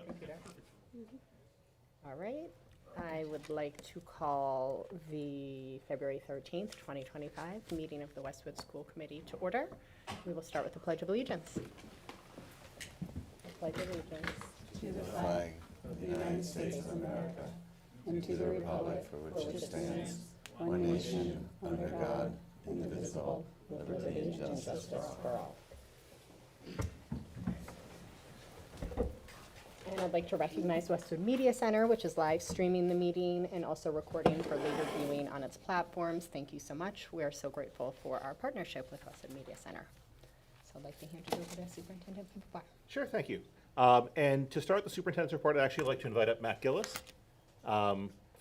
Computer. All right. I would like to call the February 13th, 2025 meeting of the Westwood School Committee to order. We will start with the Pledge of Allegiance. The Pledge of Allegiance. To the flag of the United States of America and to the republic for which it stands, one nation, under God, indivisible, with liberty and justice for all. And I'd like to recognize Westwood Media Center, which is live streaming the meeting and also recording for later viewing on its platforms. Thank you so much. We are so grateful for our partnership with Westwood Media Center. So I'd like to hand it over to Superintendent Fiscal. Sure, thank you. And to start the superintendent's report, I'd actually like to invite up Matt Gillis.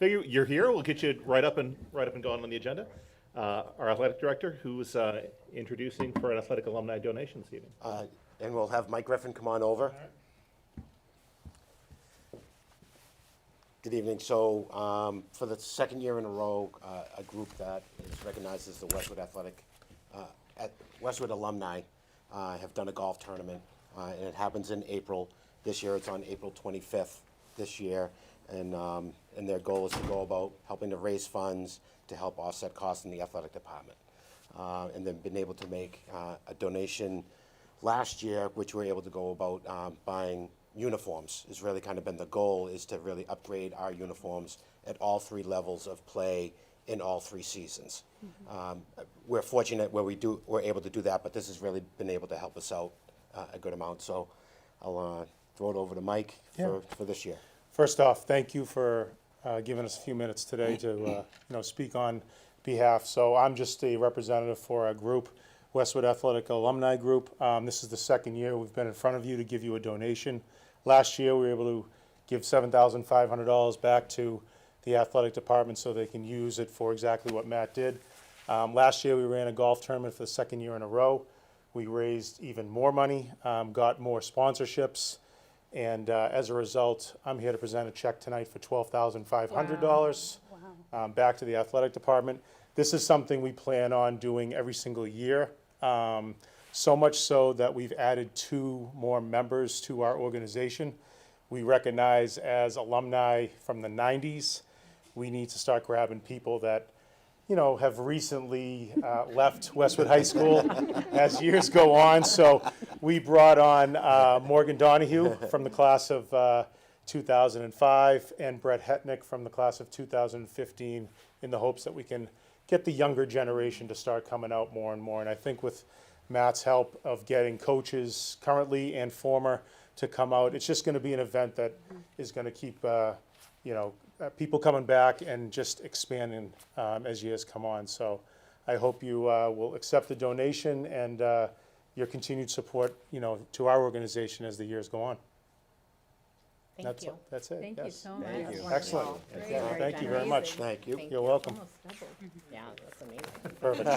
Figure you're here. We'll get you right up and going on the agenda. Our athletic director, who's introducing for an athletic alumni donation this evening. And we'll have Mike Griffin come on over. Good evening. So for the second year in a row, a group that is recognized as the Westwood Westwood Alumni have done a golf tournament, and it happens in April. This year it's on April 25th this year, and their goal is to go about helping to raise funds to help offset costs in the athletic department. And they've been able to make a donation last year, which we were able to go about buying uniforms. Has really kind of been the goal, is to really upgrade our uniforms at all three levels of play in all three seasons. We're fortunate where we're able to do that, but this has really been able to help us out a good amount. So I'll throw it over to Mike for this year. First off, thank you for giving us a few minutes today to speak on behalf. So I'm just a representative for a group, Westwood Athletic Alumni Group. This is the second year we've been in front of you to give you a donation. Last year, we were able to give $7,500 back to the athletic department so they can use it for exactly what Matt did. Last year, we ran a golf tournament for the second year in a row. We raised even more money, got more sponsorships, and as a result, I'm here to present a check tonight for $12,500 back to the athletic department. This is something we plan on doing every single year. So much so that we've added 2 more members to our organization. We recognize as alumni from the 90s, we need to start grabbing people that, have recently left Westwood High School as years go on. So we brought on Morgan Donahue from the class of 2005 and Brett Hetnick from the class of 2015 in the hopes that we can get the younger generation to start coming out more and more. And I think with Matt's help of getting coaches currently and former to come out, it's just going to be an event that is going to keep people coming back and just expanding as years come on. So I hope you will accept the donation and your continued support to our organization as the years go on. Thank you. That's it. Thank you so much. Thank you. Excellent. Very Thank you very much. Thank you. You're welcome. Almost doubled. Yeah, that's amazing. Perfect.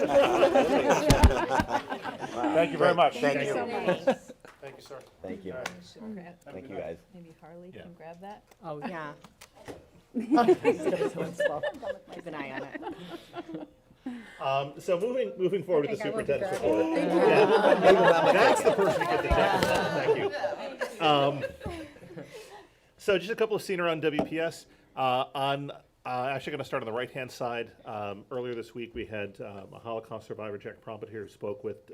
Thank you very much. Thank you. so much. Thanks. Thank you, sir. Thank you. All right. Thank you, guys. Maybe Harley Yeah. can grab that. Oh, yeah. Keep an eye on it. So moving forward with the I think I will be superintendent's grabbing report. Yeah. That's the person to get the check. Thank you. So just a couple of scenes around WPS. Actually going to start on the right-hand side. Earlier this week, we had a Holocaust survivor, Jack Prompet, here, who spoke with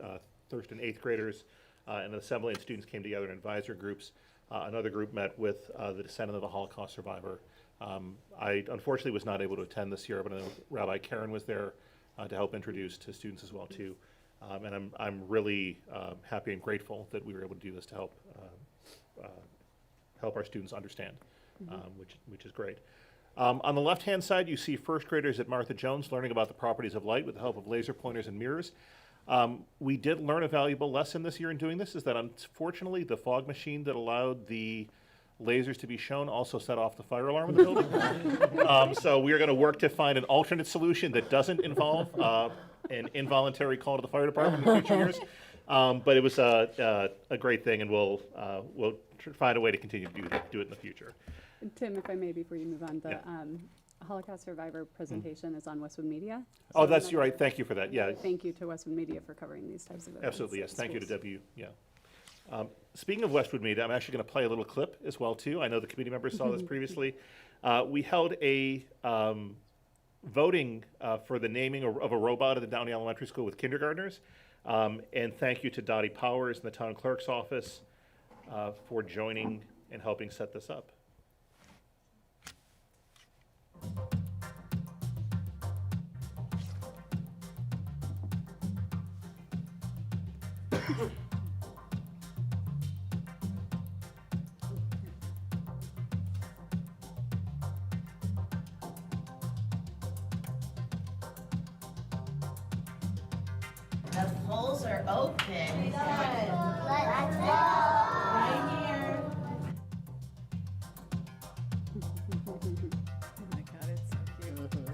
Thurston 8th graders, and an assembly and students came together in advisor groups. Another group met with the descendant of the Holocaust survivor. I unfortunately was not able to attend this year, but I know Rabbi Karen was there to help introduce to students as well too. And I'm really happy and grateful that we were able to do this to help our students understand, which is great. On the left-hand side, you see first graders at Martha Jones learning about the properties of light with the help of laser pointers and mirrors. We did learn a valuable lesson this year in doing this, is that unfortunately the fog machine that allowed the lasers to be shown also set off the fire alarm in the building. So we are going to work to find an alternate solution that doesn't involve an involuntary call to the fire department in future years. But it was a great thing, and we'll find a way to continue to do it in the future. Tim, if I may, before you move on, the Holocaust survivor presentation is on Westwood Media. Oh, that's right. Thank you for that. Yeah. Thank you to Westwood Media for covering these types of events. Absolutely, yes. at Thank you to schools. W. Yeah. Speaking of Westwood Media, I'm actually going to play a little clip as well too. I know the committee members saw this previously. We held a voting for the naming of a robot at the Downey Elementary School with kindergartners. And thank you to Dottie Powers and the town clerk's office for joining and helping set this up. The polls are open. Oh my God, it's so cute.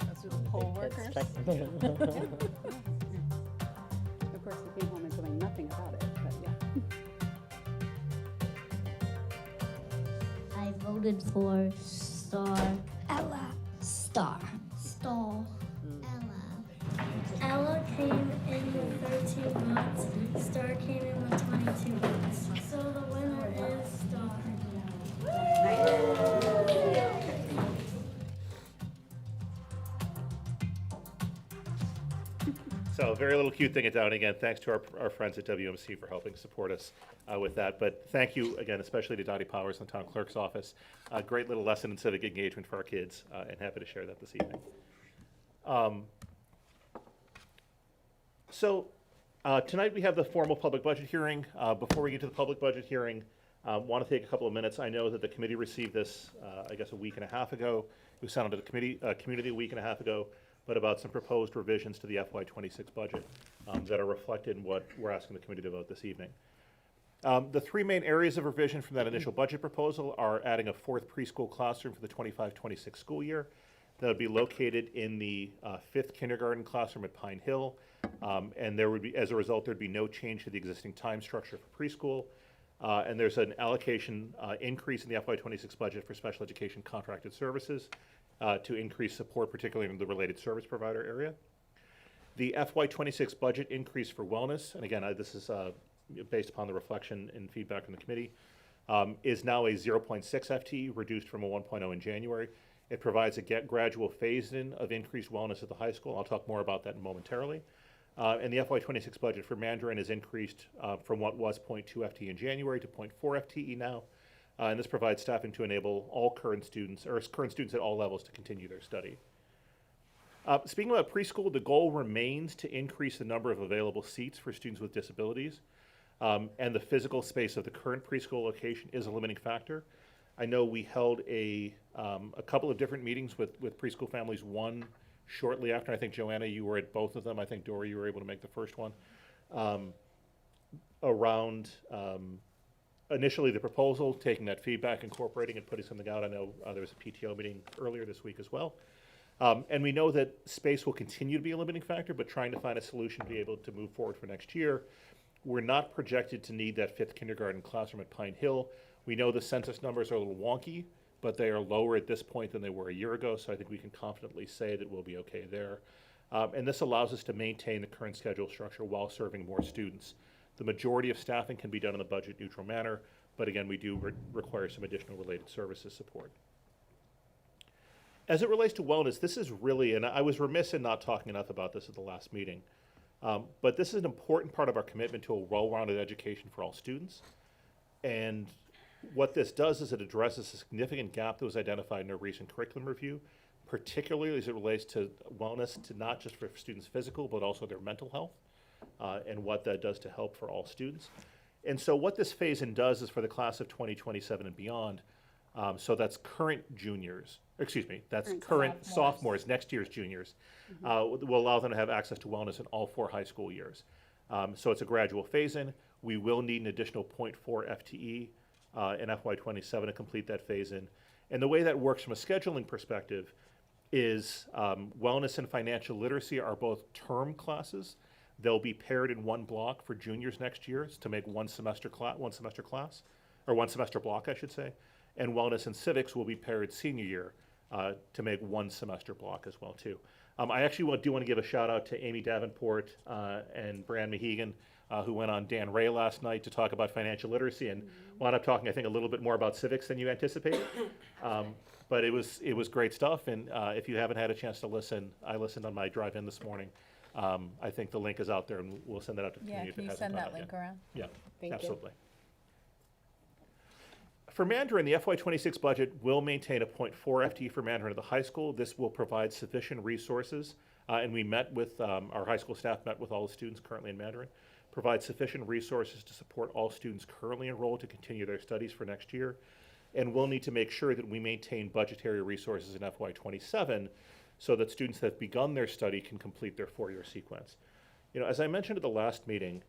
That's with the poll workers. Of course, he came home and told me nothing about it, but yeah. I voted for Star. Ella. Star. Stall. Ella. Ella came in with 13 votes. Star came in with 22 votes. So the winner is Star. So a very little cute thing at Downey. Again, thanks to our friends at WMC for helping support us with that. But thank you again, especially to Dottie Powers and the town clerk's office. A great little lesson in civic engagement for our kids, and happy to share that this evening. Tonight we have the formal public budget hearing. Before we get to the public budget hearing, want to take a couple of minutes. I know that the committee received this, I guess, a week and a half ago. It was sent out to the community a week and a half ago, but about some proposed revisions to the FY26 budget that are reflected in what we're asking the committee to vote this evening. The three main areas of revision from that initial budget proposal are adding a fourth preschool classroom for the 25-26 school year. That would be located in the fifth kindergarten classroom at Pine Hill. And there would be, as a result, there'd be no change to the existing time structure for preschool. And there's an allocation increase in the FY26 budget for special education contracted services to increase support, particularly in the related service provider area. The FY26 budget increase for wellness, and again, this is based upon the reflection and feedback from the committee, is now a 0.6 FTE, reduced from a 1.0 in January. It provides a gradual phase-in of increased wellness at the high school. I'll talk more about that momentarily. And the FY26 budget for Mandarin is increased from what was 0.2 FTE in January to 0.4 FTE now. And this provides staffing to enable all current students, or current students at all levels, to continue their study. Speaking about preschool, the goal remains to increase the number of available seats for students with disabilities. And the physical space of the current preschool location is a limiting factor. I know we held a couple of different meetings with preschool families, one shortly after. I think, Joanna, you were at both of them. I think, Dory, you were able to make the first one. Around initially the proposal, taking that feedback, incorporating it, putting something out. I know there was a PTO meeting earlier this week as well. And we know that space will continue to be a limiting factor, but trying to find a solution to be able to move forward for next year. We're not projected to need that fifth kindergarten classroom at Pine Hill. We know the census numbers are a little wonky, but they are lower at this point than they were a year ago, so I think we can confidently say that we'll be okay there. And this allows us to maintain the current schedule structure while serving more students. The majority of staffing can be done in a budget neutral manner, but again, we do require some additional related services support. As it relates to wellness, this is really, and I was remiss in not talking enough about this at the last meeting, but this is an important part of our commitment to a well-rounded education for all students. And what this does is it addresses a significant gap that was identified in a recent curriculum review, particularly as it relates to wellness, to not just for students' physical, but also their mental health, and what that does to help for all students. And so what this phase-in does is for the class of 2027 and beyond, so that's current juniors, excuse me, that's current sophomores, next year's juniors, will allow them to have access to wellness in all 4 high school years. So it's a gradual phase-in. We will need an additional 0.4 FTE in FY27 to complete that phase-in. And the way that works from a scheduling perspective is wellness and financial literacy are both term classes. They'll be paired in one block for juniors next year to make one semester block, I should say. And wellness and civics will be paired senior year to make one semester block as well too. I actually do want to give a shout out to Amy Davenport and Bran Mahegan, who went on Dan Ray last night to talk about financial literacy and wound up talking, I think, a little bit more about civics than you anticipated. But it was great stuff, and if you haven't had a chance to listen, I listened on my drive in this morning. I think the link is out there, and we'll send that out to the Yeah, community if can it you hasn't send gone that out link yet. around? Yeah, Thank you. absolutely. For Mandarin, the FY26 budget will maintain a 0.4 FTE for Mandarin at the high school. This will provide sufficient resources, and we met with, our high school staff met with all the students currently in Mandarin, provide sufficient resources to support all students currently enrolled to continue their studies for next year. And we'll need to make sure that we maintain budgetary resources in FY27 so that students that have begun their study can complete their 4-year sequence. As I mentioned at the last meeting,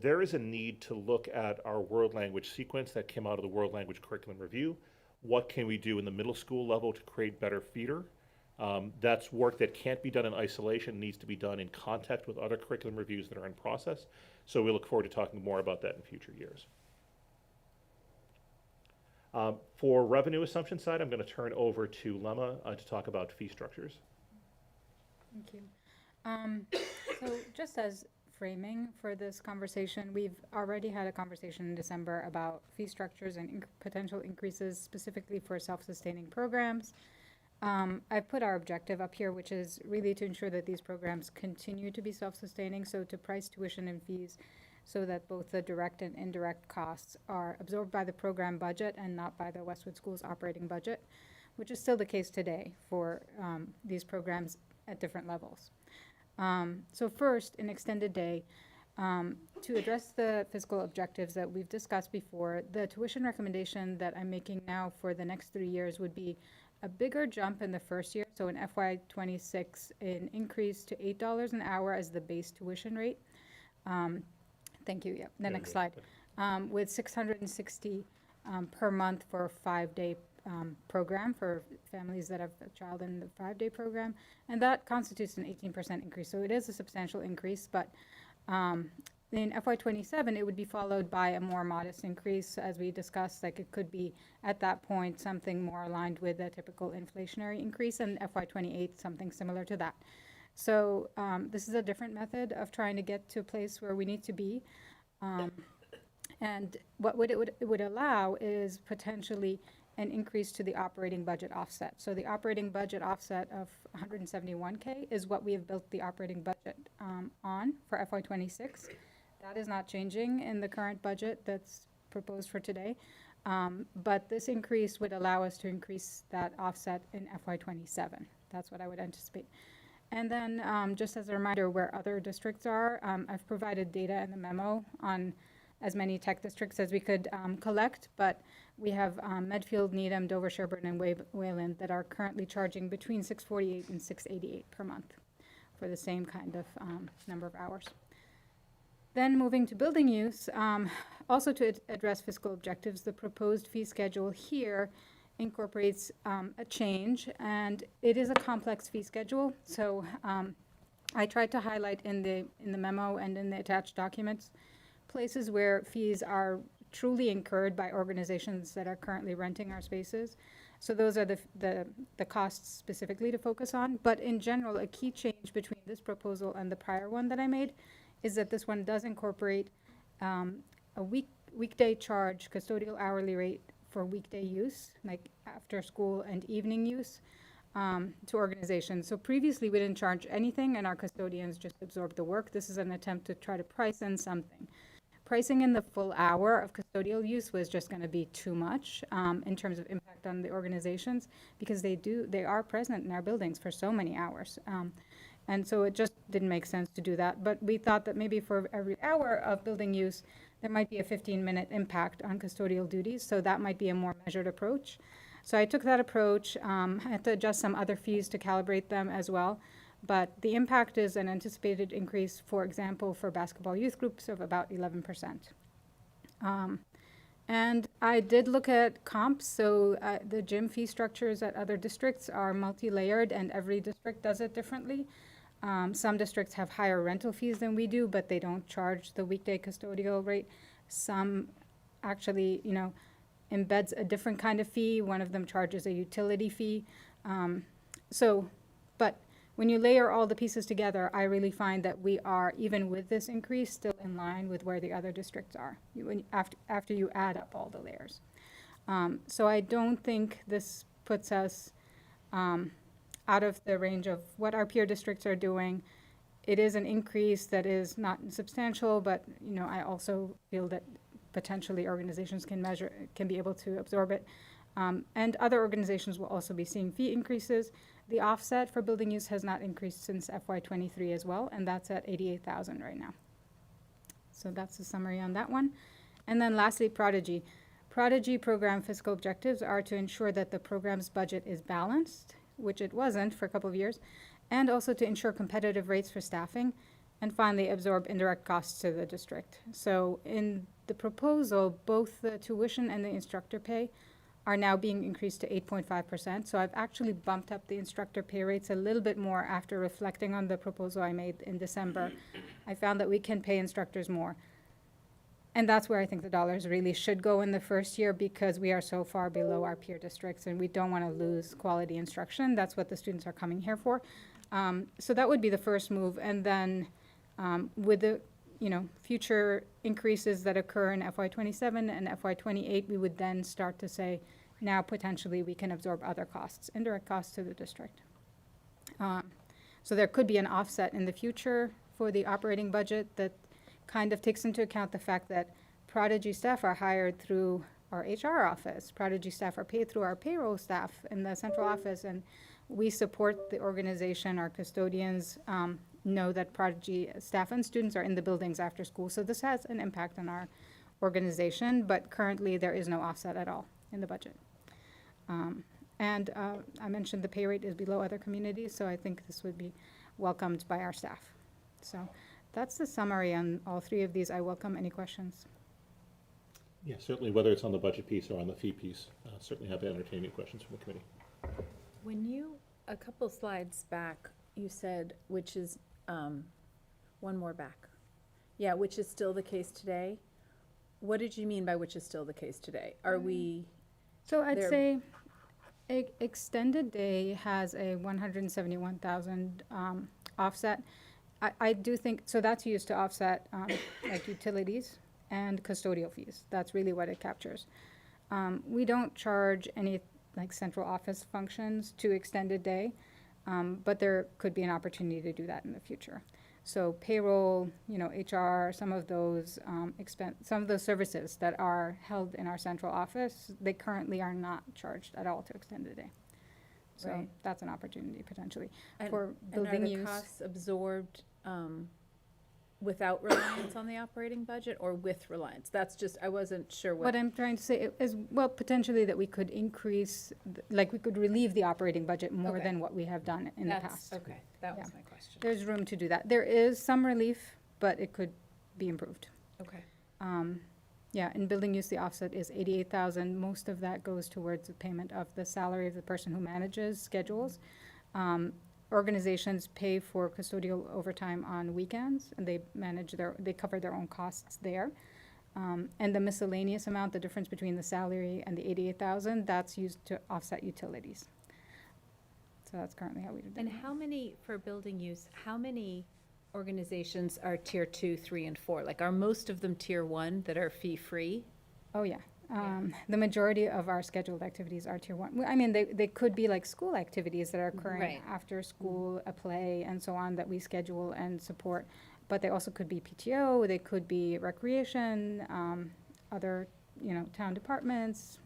there is a need to look at our world language sequence that came out of the World Language Curriculum Review. What can we do in the middle school level to create better feeder? That's work that can't be done in isolation, needs to be done in contact with other curriculum reviews that are in process. So we look forward to talking more about that in future years. For revenue assumption side, I'm going to turn over to Lemma to talk about fee structures. Thank you. So just as framing for this conversation, we've already had a conversation in December about fee structures and potential increases specifically for self-sustaining programs. I've put our objective up here, which is really to ensure that these programs continue to be self-sustaining, so to price tuition and fees so that both the direct and indirect costs are absorbed by the program budget and not by the Westwood Schools operating budget, which is still the case today for these programs at different levels. So first, in extended day, to address the fiscal objectives that we've discussed before, the tuition recommendation that I'm making now for the next 3 years would be a bigger jump in the first year, so in FY26, an increase to $8 an hour as the base tuition rate. Thank you, the next slide. With $660 per month for a 5-day program for families that have a child in the 5-day program, and that constitutes an 18% increase. So it is a substantial increase, but in FY27, it would be followed by a more modest increase, as we discussed. Like, it could be at that point something more aligned with a typical inflationary increase, and FY28 something similar to that. So this is a different method of trying to get to a place where we need to be. And what it would allow is potentially an increase to the operating budget offset. So the operating budget offset of $171K is what we have built the operating budget on for FY26. That is not changing in the current budget that's proposed for today. But this increase would allow us to increase that offset in FY27. That's what I would anticipate. And then just as a reminder where other districts are, I've provided data in the memo on as many tech districts as we could collect, but we have Medfield, Needham, Dover, Sherburne, and Wayland that are currently charging between $648 and $688 per month for the same kind of number of hours. Then moving to building use, also to address fiscal objectives, the proposed fee schedule here incorporates a change, and it is a complex fee schedule. So I tried to highlight in the memo and in the attached documents places where fees are truly incurred by organizations that are currently renting our spaces. So those are the costs specifically to focus on. But in general, a key change between this proposal and the prior one that I made is that this one does incorporate a weekday charge, custodial hourly rate for weekday use, like after school and evening use, to organizations. So previously we didn't charge anything and our custodians just absorbed the work. This is an attempt to try to price in something. Pricing in the full hour of custodial use was just going to be too much in terms of impact on the organizations, because they are present in our buildings for so many hours. And so it just didn't make sense to do that. But we thought that maybe for every hour of building use, there might be a 15-minute impact on custodial duties. So that might be a more measured approach. So I took that approach. I had to adjust some other fees to calibrate them as well. But the impact is an anticipated increase, for example, for basketball youth groups of about 11%. And I did look at comps. So the gym fee structures at other districts are multi-layered, and every district does it differently. Some districts have higher rental fees than we do, but they don't charge the weekday custodial rate. Some actually, embeds a different kind of fee. One of them charges a utility fee. But when you layer all the pieces together, I really find that we are, even with this increase, still in line with where the other districts are, after you add up all the layers. So I don't think this puts us out of the range of what our peer districts are doing. It is an increase that is not substantial, but, you know, I also feel that potentially organizations can be able to absorb it. And other organizations will also be seeing fee increases. The offset for building use has not increased since FY23 as well, and that's at 88,000 right now. So that's the summary on that one. And then lastly, Prodigy. Prodigy program fiscal objectives are to ensure that the program's budget is balanced, which it wasn't for a couple of years, and also to ensure competitive rates for staffing, and finally absorb indirect costs to the district. So in the proposal, both the tuition and the instructor pay are now being increased to 8.5%. So I've actually bumped up the instructor pay rates a little bit more after reflecting on the proposal I made in December. I found that we can pay instructors more. And that's where I think the dollars really should go in the first year, because we are so far below our peer districts and we don't want to lose quality instruction. That's what the students are coming here for. So that would be the first move. And then with the future increases that occur in FY27 and FY28, we would then start to say, now potentially we can absorb other costs, indirect costs to the district. So there could be an offset in the future for the operating budget that kind of takes into account the fact that Prodigy staff are hired through our HR office. Prodigy staff are paid through our payroll staff in the central office, and we support the organization. Our custodians know that Prodigy staff and students are in the buildings after school, so this has an impact on our organization, but currently there is no offset at all in the budget. And I mentioned the pay rate is below other communities, so I think this would be welcomed by our staff. So that's the summary on all three of these. I welcome any questions. Yeah, certainly, whether it's on the budget piece or on the fee piece, certainly have to entertain any questions from the committee. When you, a couple slides back, you said, which is, one more back. Yeah, which is still the case today. What did you mean by which is still the case today? Are we? So I'd there- say extended day has a 171,000 offset. I do think, so that's used to offset like utilities and custodial fees. That's really what it captures. We don't charge any like central office functions to extended day, but there could be an opportunity to do that in the future. So payroll, HR, some of those some of those services that are held in our central office, they currently are not charged at all to extended day. So Right. that's an opportunity potentially And- for And building are the use. costs absorbed without reliance on the operating budget or with reliance? That's just, I wasn't sure What what. I'm trying to say is, well, potentially that we could increase, like we could relieve the operating budget more Okay. than what we have done in the That's- past. Okay, that was Yeah. my question. There's room to do that. There is some relief, but it could be improved. Okay. Yeah, in building use, the offset is 88,000. Most of that goes towards the payment of the salary of the person who manages schedules. Organizations pay for custodial overtime on weekends, and they cover their own costs there. And the miscellaneous amount, the difference between the salary and the 88,000, that's used to offset utilities. So that's currently how we do that. And how many, for building use, how many organizations are tier 2, 3, and 4? Like, are most of them tier 1 that are fee-free? Oh, yeah. The majority of our scheduled activities are tier 1. I mean, they could be like school activities that are occurring Right. after school, a play, and so on, that we schedule and support. But they also could be PTO, they could be recreation, other, town departments.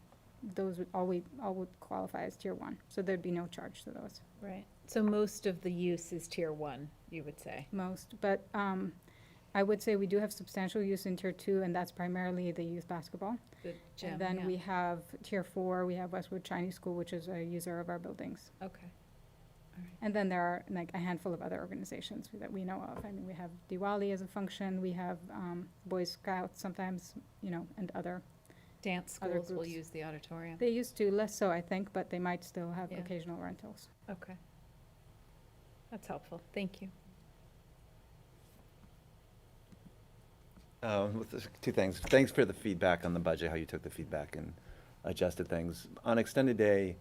Those all would qualify as tier 1. So there'd be no charge to those, Right. So most of the use is tier 1, you would say? most. But I would say we do have substantial use in tier 2, and that's primarily the youth basketball. The gym, And then yeah. we have tier 4, we have Westwood Chinese School, which is a user of our buildings. Okay. And then there are like a handful of other organizations that we know of. I mean, we have Diwali as a function, we have Boy Scouts sometimes, and other. Dance Other schools will groups. use the auditorium? They used to, less so, I think, but they might still have Yeah. occasional rentals. Okay. That's helpful. Thank you. Two things. Thanks for the feedback on the budget, how you took the feedback and adjusted things. On extended day,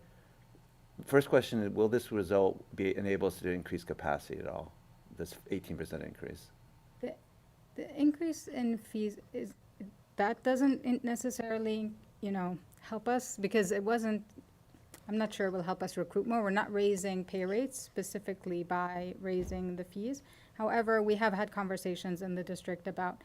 First question, will this result enable us to increase capacity at all? This 18% increase? The increase in fees that doesn't necessarily, help us because I'm not sure it will help us recruit more. We're not raising pay rates specifically by raising the fees. However, we have had conversations in the district about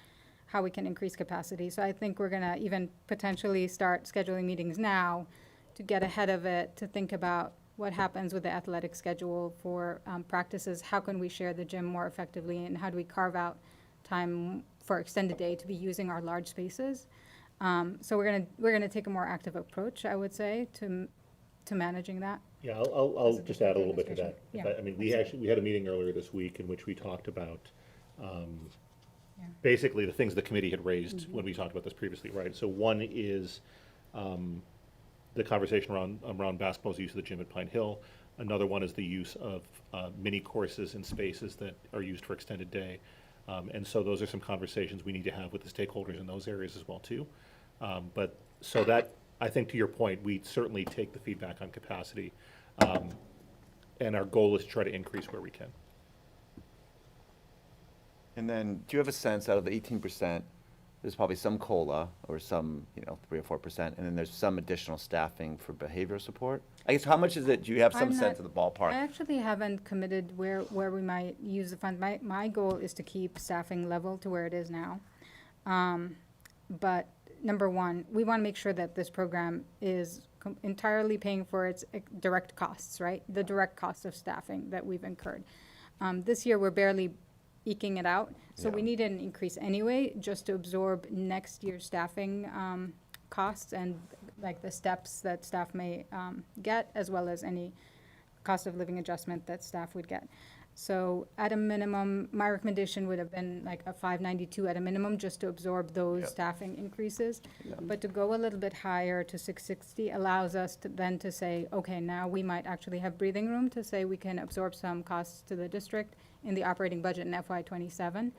how we can increase capacity. So I think we're gonna even potentially start scheduling meetings now to get ahead of it, to think about what happens with the athletic schedule for practices. How can we share the gym more effectively, and how do we carve out time for extended day to be using our large spaces? So we're gonna take a more active approach, I would say, to managing that. Yeah, I'll just add a little bit to that. Yeah. I mean, we had a meeting earlier this week in which we talked about basically the things the committee had raised when we talked about this previously, right? So one is the conversation around basketball's use of the gym at Pine Hill. Another one is the use of mini courses in spaces that are used for extended day. And so those are some conversations we need to have with the stakeholders in those areas as well too. But so that, I think to your point, we certainly take the feedback on capacity. And our goal is to try to increase where we can. And then, do you have a sense, out of the 18%, there's probably some COLA or some, 3 or 4%, and then there's some additional staffing for behavioral support? I guess, how much is it? Do you have some sense of the ballpark? I actually haven't committed where we might use the fund. My goal is to keep staffing level to where it is now. But number one, we want to make sure that this program is entirely paying for its direct costs, right? The direct cost of staffing that we've incurred. This year, we're barely eking it out, so we need an increase anyway, just to absorb next year's staffing costs and like the steps that staff may get, as well as any cost of living adjustment that staff would get. So at a minimum, my recommendation would have been like a 592 at a minimum, just to absorb those staffing increases. But to go a little bit higher to 660 allows us to then to say, okay, now we might actually have breathing room to say we can absorb some costs to the district in the operating budget in FY27.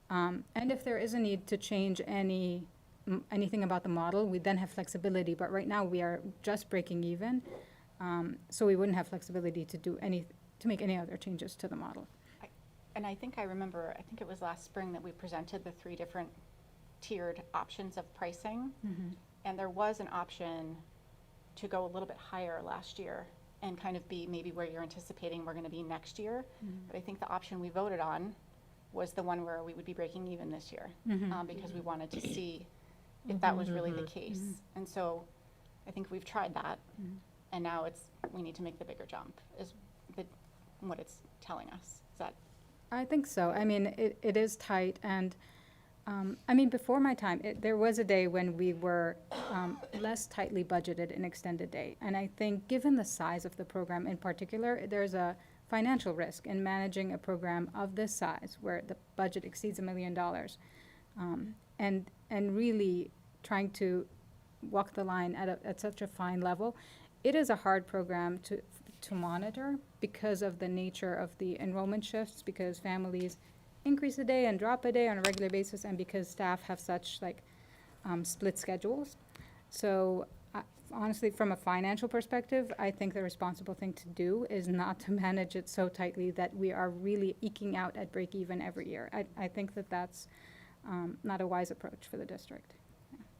And if there is a need to change anything about the model, we then have flexibility. But right now we are just breaking even, so we wouldn't have flexibility to make any other changes to the model. And I think I remember, I think it was last spring that we presented the 3 different tiered options of pricing. And there was an option to go a little bit higher last year and kind of be maybe where you're anticipating we're going to be next year. But I think the option we voted on was the one where we would be breaking even this year, because we wanted to see if that was really the case. And so I think we've tried that, and now we need to make the bigger jump, is what it's telling us. Is that? I think so. I mean, it is tight, and I mean, before my time, there was a day when we were less tightly budgeted in extended day. And I think given the size of the program in particular, there's a financial risk in managing a program of this size where the budget exceeds $1 million. And really trying to walk the line at such a fine level. It is a hard program to monitor because of the nature of the enrollment shifts, because families increase a day and drop a day on a regular basis, and because staff have such split schedules. So honestly, from a financial perspective, I think the responsible thing to do is not to manage it so tightly that we are really eking out at break even every year. I think that's not a wise approach for the district.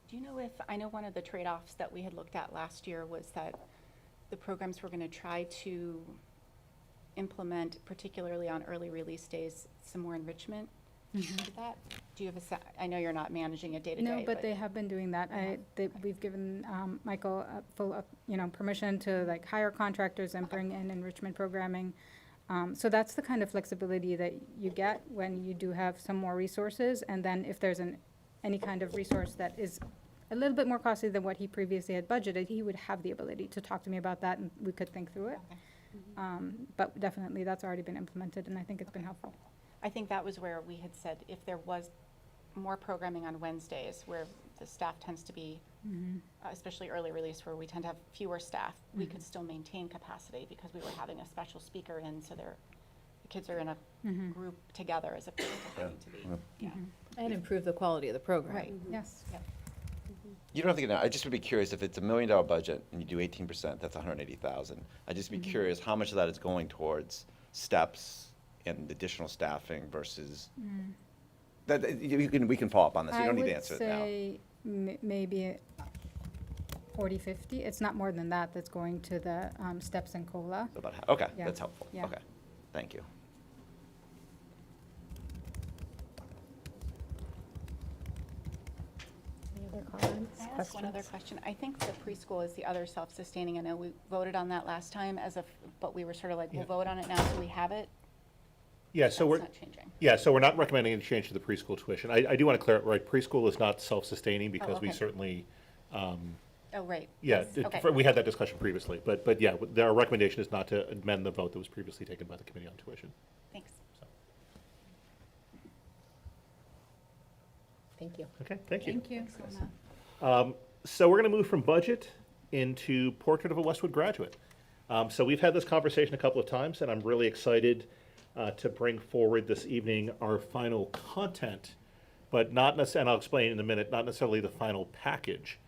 Do you know I know one of the trade-offs that we had looked at last year was that the programs were going to try to implement, particularly on early release days, some more enrichment. With that, do you have I know you're not managing it day to day. No, but they have been doing that. We've given Michael full permission to hire contractors and bring in enrichment programming. So that's the kind of flexibility that you get when you do have some more resources. And then if there's any kind of resource that is a little bit more costly than what he previously had budgeted, he would have the ability to talk to me about that, and we could think through it. Okay. But definitely that's already been implemented, and I think it's been helpful. I think that was where we had said if there was more programming on Wednesdays where the staff tends to be, especially early release where we tend to have fewer staff, we could still maintain capacity because we were having a special speaker in, so the kids are in a group together as opposed to having to be. And improve the quality of the program. Right. Yes. Yep. You don't have to get now. I just would be curious if it's $1 million budget and you do 18%, that's 180,000. I'd just be curious how much of that is going towards steps and additional staffing versus that. We can follow up on this. You don't need to answer it now. I would say maybe 40, 50. It's not more than that that's going to the steps and COLA. Okay, Yeah. that's helpful. Yeah. Okay, thank you. Any other comments, Can I ask one other questions? question? I think the preschool is the other self-sustaining. I know we voted on that last time but we were sort of like, we'll vote on it now so we have it. Yeah, so we're, That's not changing. yeah, so we're not recommending any change to the preschool tuition. I do want to clarify, right, preschool is not self-sustaining because we okay. certainly, Oh, right. yeah, Yes, okay. we had that discussion previously. But yeah, our recommendation is not to amend the vote that was previously taken by the Committee on Tuition. Thanks. Thank you. Okay, thank you. Thank you. So we're going to move from budget into Portrait of a Westwood Graduate. So we've had this conversation a couple of times, and I'm really excited to bring forward this evening our final content, but not necessarily, and I'll explain in a minute, not necessarily the final package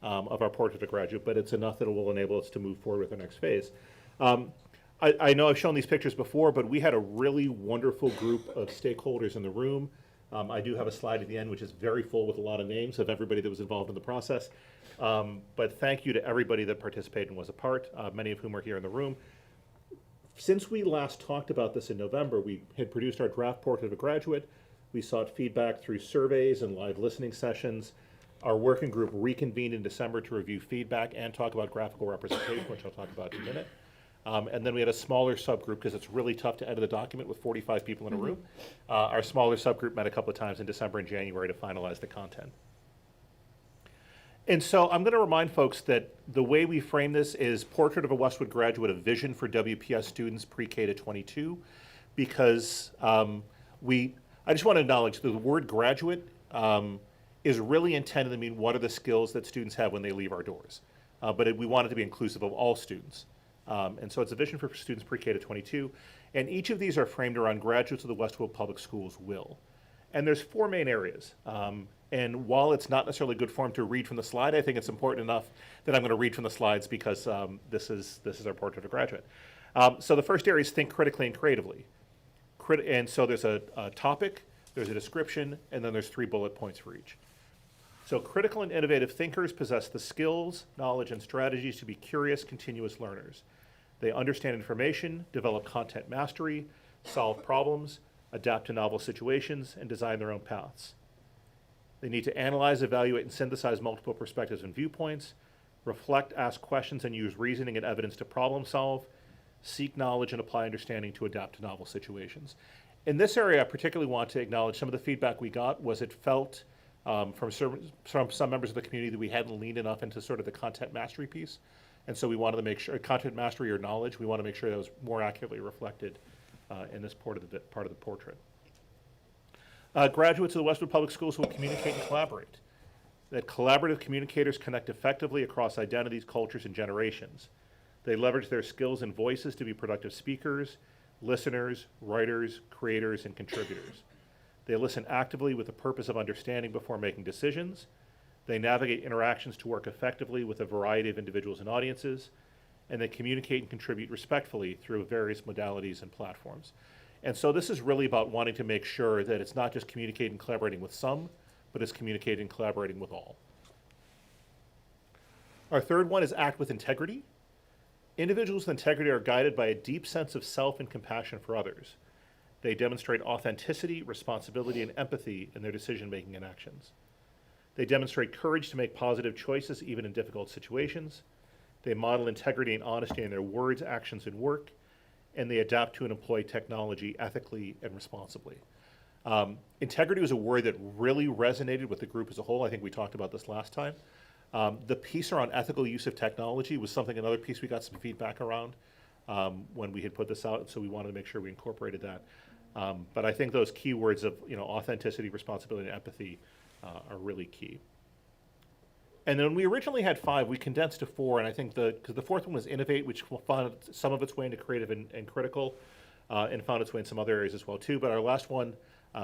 of our Portrait of a Graduate, but it's enough that it will enable us to move forward with our next phase. I know I've shown these pictures before, but we had a really wonderful group of stakeholders in the room. I do have a slide at the end, which is very full with a lot of names of everybody that was involved in the process. But thank you to everybody that participated and was a part, many of whom are here in the room. Since we last talked about this in November, we had produced our draft Portrait of a Graduate. We sought feedback through surveys and live listening sessions. Our working group reconvened in December to review feedback and talk about graphical representation, which I'll talk about in a minute. And then we had a smaller subgroup, because it's really tough to edit a document with 45 people in a room. Our smaller subgroup met a couple of times in December and January to finalize the content. And so I'm going to remind folks that the way we frame this is Portrait of a Westwood Graduate, a vision for WPS students pre-K to 22, because I just want to acknowledge that the word graduate is really intended to mean what are the skills that students have when they leave our doors. But we want it to be inclusive of all students. And so it's a vision for students pre-K to 22. And each of these are framed around graduates of the Westwood Public Schools will. And there's 4 main areas. And while it's not necessarily good form to read from the slide, I think it's important enough that I'm going to read from the slides because this is our Portrait of a Graduate. So the first area is think critically and creatively. And so there's a topic, there's a description, and then there's 3 bullet points for each. So critical and innovative thinkers possess the skills, knowledge, and strategies to be curious, continuous learners. They understand information, develop content mastery, solve problems, adapt to novel situations, and design their own paths. They need to analyze, evaluate, and synthesize multiple perspectives and viewpoints, reflect, ask questions, and use reasoning and evidence to problem solve, seek knowledge, and apply understanding to adapt to novel situations. In this area, I particularly want to acknowledge some of the feedback we got was it felt from some members of the community that we hadn't leaned enough into sort of the content mastery piece. And so we wanted to make sure, content mastery or knowledge, we want to make sure that was more accurately reflected in this part of the portrait. Graduates of the Westwood Public Schools will communicate and collaborate. That collaborative communicators connect effectively across identities, cultures, and generations. They leverage their skills and voices to be productive speakers, listeners, writers, creators, and contributors. They listen actively with the purpose of understanding before making decisions. They navigate interactions to work effectively with a variety of individuals and audiences. And they communicate and contribute respectfully through various modalities and platforms. And so this is really about wanting to make sure that it's not just communicating and collaborating with some, but it's communicating and collaborating with all. Our third one is act with integrity. Individuals with integrity are guided by a deep sense of self and compassion for others. They demonstrate authenticity, responsibility, and empathy in their decision-making and actions. They demonstrate courage to make positive choices even in difficult situations. They model integrity and honesty in their words, actions, and work. And they adapt to and employ technology ethically and responsibly. Integrity was a word that really resonated with the group as a whole. I think we talked about this last time. The piece around ethical use of technology was another piece we got some feedback around when we had put this out, and so we wanted to make sure we incorporated that. But I think those key words of authenticity, responsibility, and empathy are really key. And then we originally had 5, we condensed to 4, and I think because the fourth one was innovate, which found some of its way into creative and critical, and found its way in some other areas as well too. But our last one,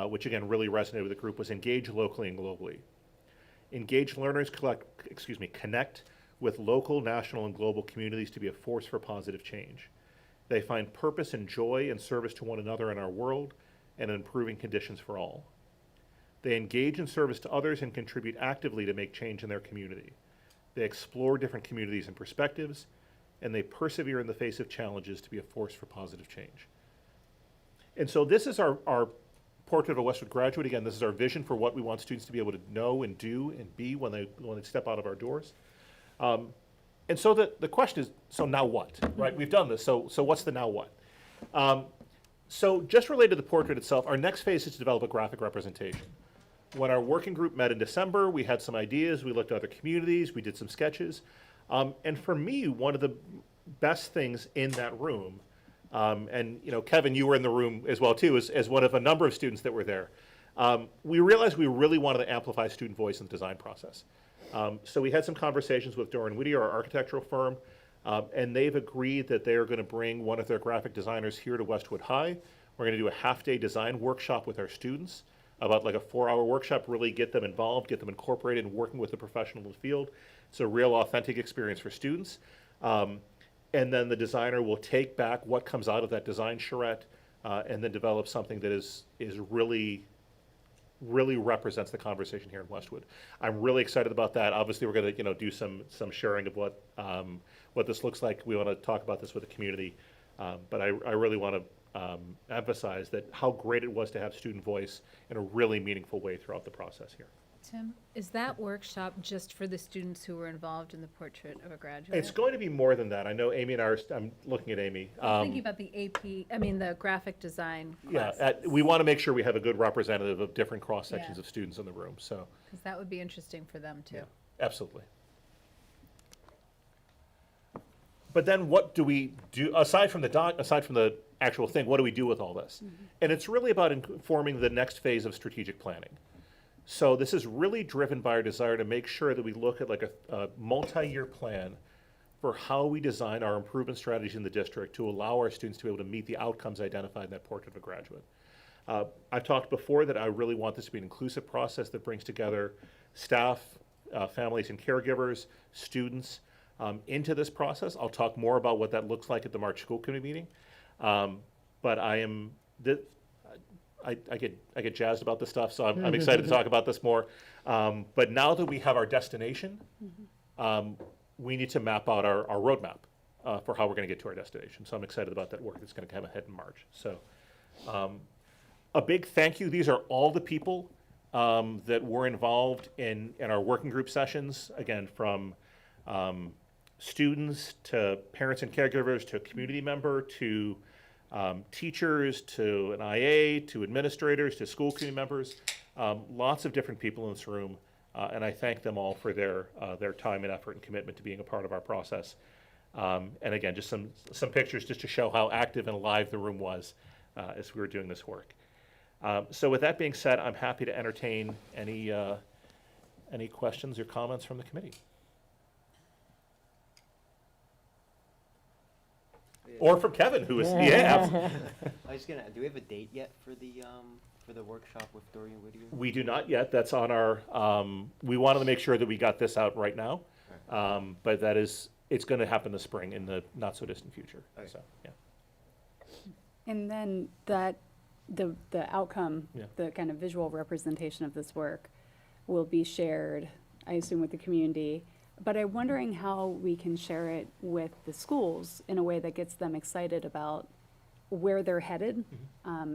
which again really resonated with the group, was engage locally and globally. Engaged learners connect with local, national, and global communities to be a force for positive change. They find purpose and joy in service to one another in our world and in improving conditions for all. They engage in service to others and contribute actively to make change in their community. They explore different communities and perspectives, and they persevere in the face of challenges to be a force for positive change. And so this is our portrait of a Westwood graduate. Again, this is our vision for what we want students to be able to know and do and be when they step out of our doors. And so the question is, so now what, right? We've done this, so what's the now what? So just related to the portrait itself, our next phase is to develop a graphic representation. When our working group met in December, we had some ideas, we looked at other communities, we did some sketches. And for me, one of the best things in that room, and Kevin, you were in the room as well too, as one of a number of students that were there, we realized we really wanted to amplify student voice in the design process. So we had some conversations with Doran Whittier, our architectural firm, and they've agreed that they are going to bring one of their graphic designers here to Westwood High. We're going to do a half-day design workshop with our students, about like a 4-hour workshop, really get them involved, get them incorporated and working with the professional in the field. It's a real authentic experience for students. And then the designer will take back what comes out of that design charrette and then develop something that is really represents the conversation here in Westwood. I'm really excited about that. Obviously, we're going to do some sharing of what this looks like. We want to talk about this with the community, but I really want to emphasize that how great it was to have student voice in a really meaningful way throughout the process here. Tim, is that workshop just for the students who were involved in the portrait of a graduate? It's going to be more than that. I know Amy and I I'm looking at Amy. I'm thinking about the the graphic design class. Yeah, we want to make sure we have a good representative of different cross sections Yeah. of students in the room. So, Because that would be interesting for them too. yeah, absolutely. But then what do we do, aside from the actual thing, what do we do with all this? And it's really about informing the next phase of strategic planning. So this is really driven by our desire to make sure that we look at like a multi-year plan for how we design our improvement strategy in the district to allow our students to be able to meet the outcomes identified in that portrait of a graduate. I've talked before that I really want this to be an inclusive process that brings together staff, families and caregivers, students, into this process. I'll talk more about what that looks like at the March school committee meeting. But I get jazzed about this stuff, so I'm excited to talk about this more. But now that we have our destination, we need to map out our roadmap for how we're going to get to our destination. So I'm excited about that work that's going to come ahead in March. So a big thank you. These are all the people that were involved in our working group sessions, again, from students to parents and caregivers to a community member to teachers to an IA to administrators to school committee members, lots of different people in this room, and I thank them all for their time and effort and commitment to being a part of our process. And again, just some pictures just to show how active and alive the room was as we were doing this work. So with that being said, I'm happy to entertain any questions or comments from the committee. Or from Kevin, who is, yeah. I was gonna, do we have a date yet for the workshop with Dorian Whittier? We do not yet. That's on our, we wanted to make sure that we got this out right now. But it's going to happen this spring in the not so distant future. Okay. So, yeah. And then the outcome, Yeah. the kind of visual representation of this work will be shared, I assume, with the community. But I'm wondering how we can share it with the schools in a way that gets them excited about where they're headed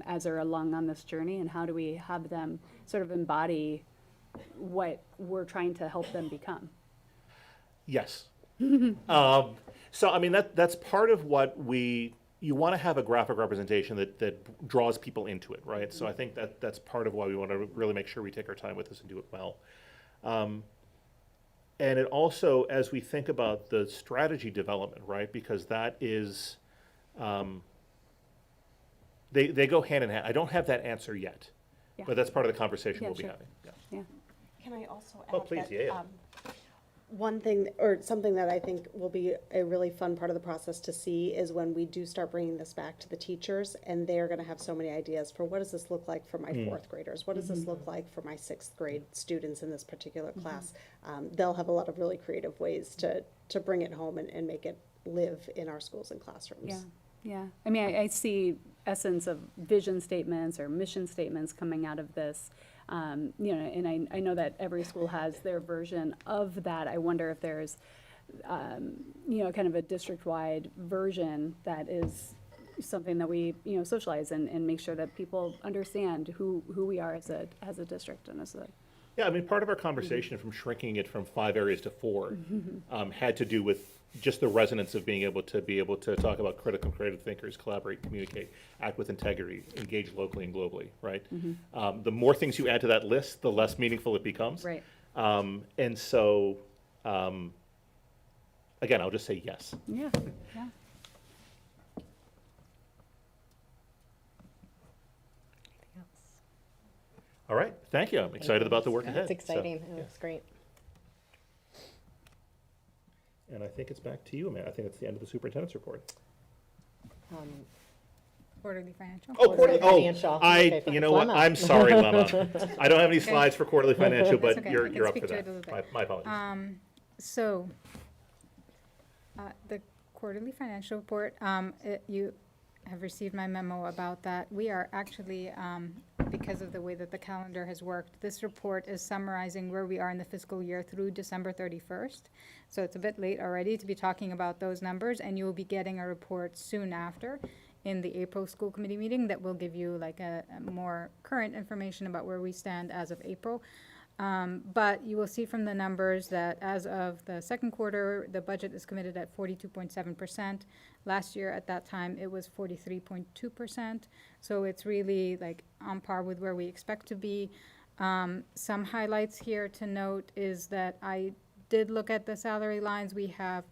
as they're along on this journey, and how do we have them sort of embody what we're trying to help them become? Yes. So, I mean, that's part of what you want to have a graphic representation that draws people into it, right? So I think that's part of why we want to really make sure we take our time with this and do it well. And it also, as we think about the strategy development, right, because that is, they go hand in hand. I don't have that answer yet, Yeah. but that's part of the conversation Yeah, we'll be sure. having. Yeah. Yeah. Can I also add Oh, please, that, yeah. one thing, or something that I think will be a really fun part of the process to see is when we do start bringing this back to the teachers, and they're gonna have so many ideas for what does this look like for my fourth graders? What does this look like for my sixth grade students in this particular class? They'll have a lot of really creative ways to bring it home and make it live in our schools and classrooms. Yeah, yeah. I mean, I see essence of vision statements or mission statements coming out of this. You know, and I know that every school has their version of that. I wonder if there's, you know, kind of a district-wide version that is something that we, you know, socialize and make sure that people understand who we are as a district and as a. Yeah, I mean, part of our conversation from shrinking it from 5 areas to 4 had to do with just the resonance of being able to talk about critical creative thinkers, collaborate, communicate, act with integrity, engage locally and globally, right? The more things you add to that list, the less meaningful it becomes. Right. And so, again, I'll just say yes. Yeah, yeah. All right, thank you. I'm excited about the work ahead. It's exciting. So, It's great. and I think it's back to you, Amanda. I think it's the end of the superintendent's report. Quarterly financial. Oh, quarterly, financial. Okay, you know what? Lemma. I'm sorry, Lemma. I don't have any slides for quarterly financial, That's but okay. I you're can up speak for to it that. a little bit. My apologies. So, the quarterly financial report, you have received my memo about that. We are actually, because of the way that the calendar has worked, this report is summarizing where we are in the fiscal year through December 31st. So it's a bit late already to be talking about those numbers, and you will be getting a report soon after in the April school committee meeting that will give you like a more current information about where we stand as of April. But you will see from the numbers that as of the second quarter, the budget is committed at 42.7%. Last year at that time, it was 43.2%. So it's really like on par with where we expect to be. Some highlights here to note is that I did look at the salary lines. We have,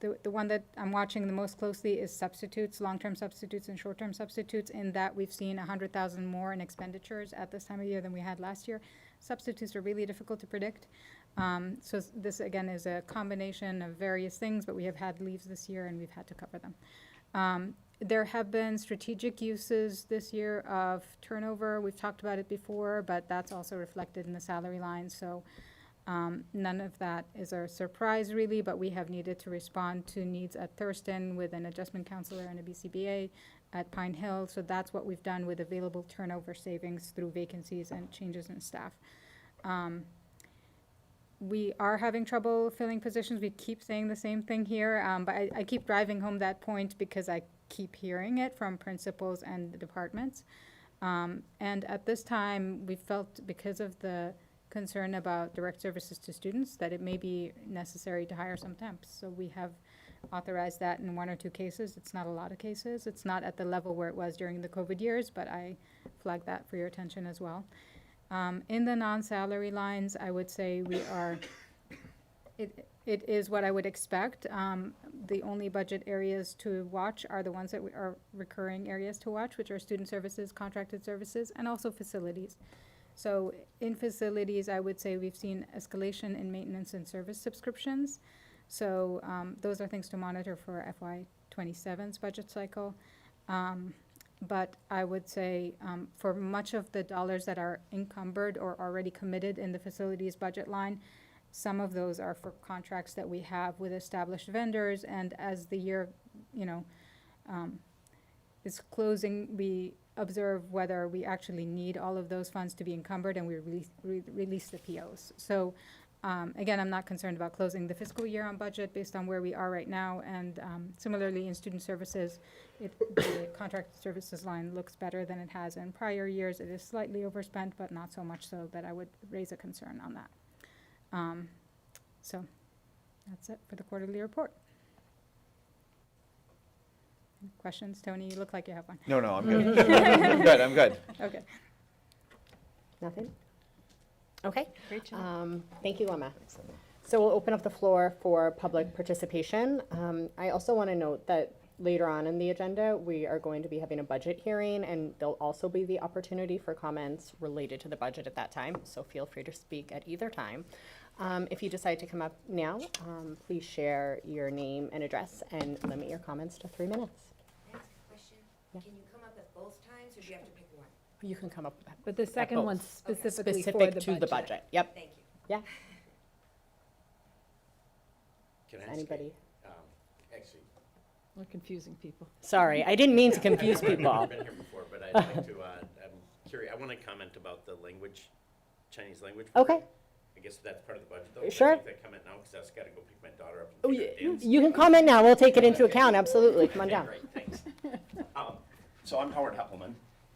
the one that I'm watching the most closely is substitutes, long-term substitutes and short-term substitutes. In that, we've seen 100,000 more in expenditures at this time of year than we had last year. Substitutes are really difficult to predict. So this, again, is a combination of various things, but we have had leaves this year and we've had to cover them. There have been strategic uses this year of turnover. We've talked about it before, but that's also reflected in the salary line. So none of that is a surprise really, but we have needed to respond to needs at Thurston with an adjustment counselor and a BCBA at Pine Hill. So that's what we've done with available turnover savings through vacancies and changes in staff. We are having trouble filling positions. We keep saying the same thing here, but I keep driving home that point because I keep hearing it from principals and the departments. And at this time, we felt because of the concern about direct services to students that it may be necessary to hire some temps. So we have authorized that in 1 or 2 cases. It's not a lot of cases. It's not at the level where it was during the COVID years, but I flag that for your attention as well. In the non-salary lines, I would say we are, it is what I would expect. The only budget areas to watch are the ones that are recurring areas to watch, which are student services, contracted services, and also facilities. So in facilities, I would say we've seen escalation in maintenance and service subscriptions. So those are things to monitor for FY27's budget cycle. But I would say for much of the dollars that are encumbered or already committed in the facilities budget line, some of those are for contracts that we have with established vendors. And as the year, is closing, we observe whether we actually need all of those funds to be encumbered, and we release the POs. So again, I'm not concerned about closing the fiscal year on budget based on where we are right now. And similarly, in student services, the contracted services line looks better than it has in prior years. It is slightly overspent, but not so much so that I would raise a concern on that. So that's it for the quarterly report. Questions? Tony, you look like you have one. No, I'm good. I'm good. Okay. Nothing? Okay. Great job. Thank you, Emma. So we'll open up the floor for public participation. I also want to note that later on in the agenda, we are going to be having a budget hearing, and there'll also be the opportunity for comments related to the budget at that time. So feel free to speak at either time. If you decide to come up now, please share your name and address and limit your comments to 3 minutes. Can I ask a question? Can you come up at both times, or do you have to pick one? You can come up But the second both. one's specifically for specific the to the budget. Yep. Thank you. Yeah. Can I ask Anybody? Actually, We're confusing people. Sorry, I didn't mean to confuse I've people. never been here before, but I'd like to, I'm curious, I want to comment about the language, Chinese language. Okay. I guess that's part of the budget though. Sure. Can I make that comment now, because I just got to go pick my daughter up and take her dance. You can comment now. We'll take it into account. Absolutely. Come on down. Great, thanks. So I'm Howard Heppelman.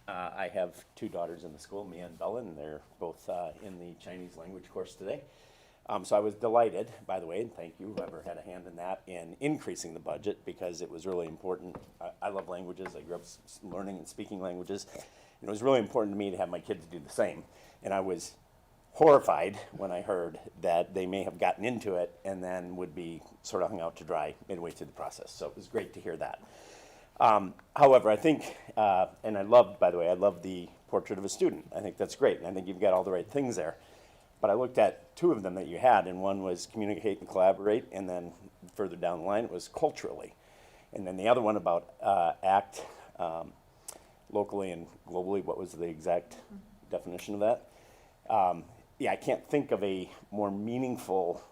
I have 2 daughters in the school, Mia and Bella, and they're both in the Chinese language course today. So I was delighted, by the way, and thank you, whoever had a hand in that, in increasing the budget, because it was really important. I love languages. I grew up learning and speaking languages. And it was really important to me to have my kids do the same. And I was horrified when I heard that they may have gotten into it and then would be sort of hung out to dry midway through the process. So it was great to hear that. However, I think, and I love, by the way, I love the portrait of a student. I think that's great, and I think you've got all the right things there. But I looked at 2 of them that you had, and one was communicate and collaborate, and then further down the line it was culturally. And then the other one about act locally and globally. What was the exact definition of that? Yeah, I can't think of a more meaningful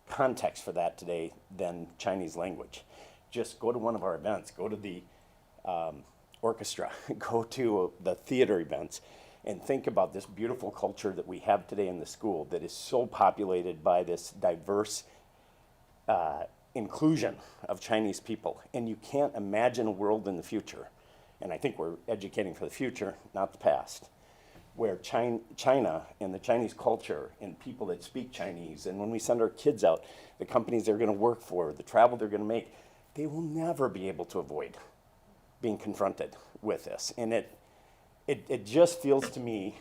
context for that today than Chinese language. Just go to one of our events, go to the orchestra, go to the theater events, and think about this beautiful culture that we have today in the school that is so populated by this diverse inclusion of Chinese people. And you can't imagine a world in the future, and I think we're educating for the future, not the past, where China and the Chinese culture and people that speak Chinese, and when we send our kids out, the companies they're going to work for, the travel they're going to make, they will never be able to avoid being confronted with this. And it just feels to me,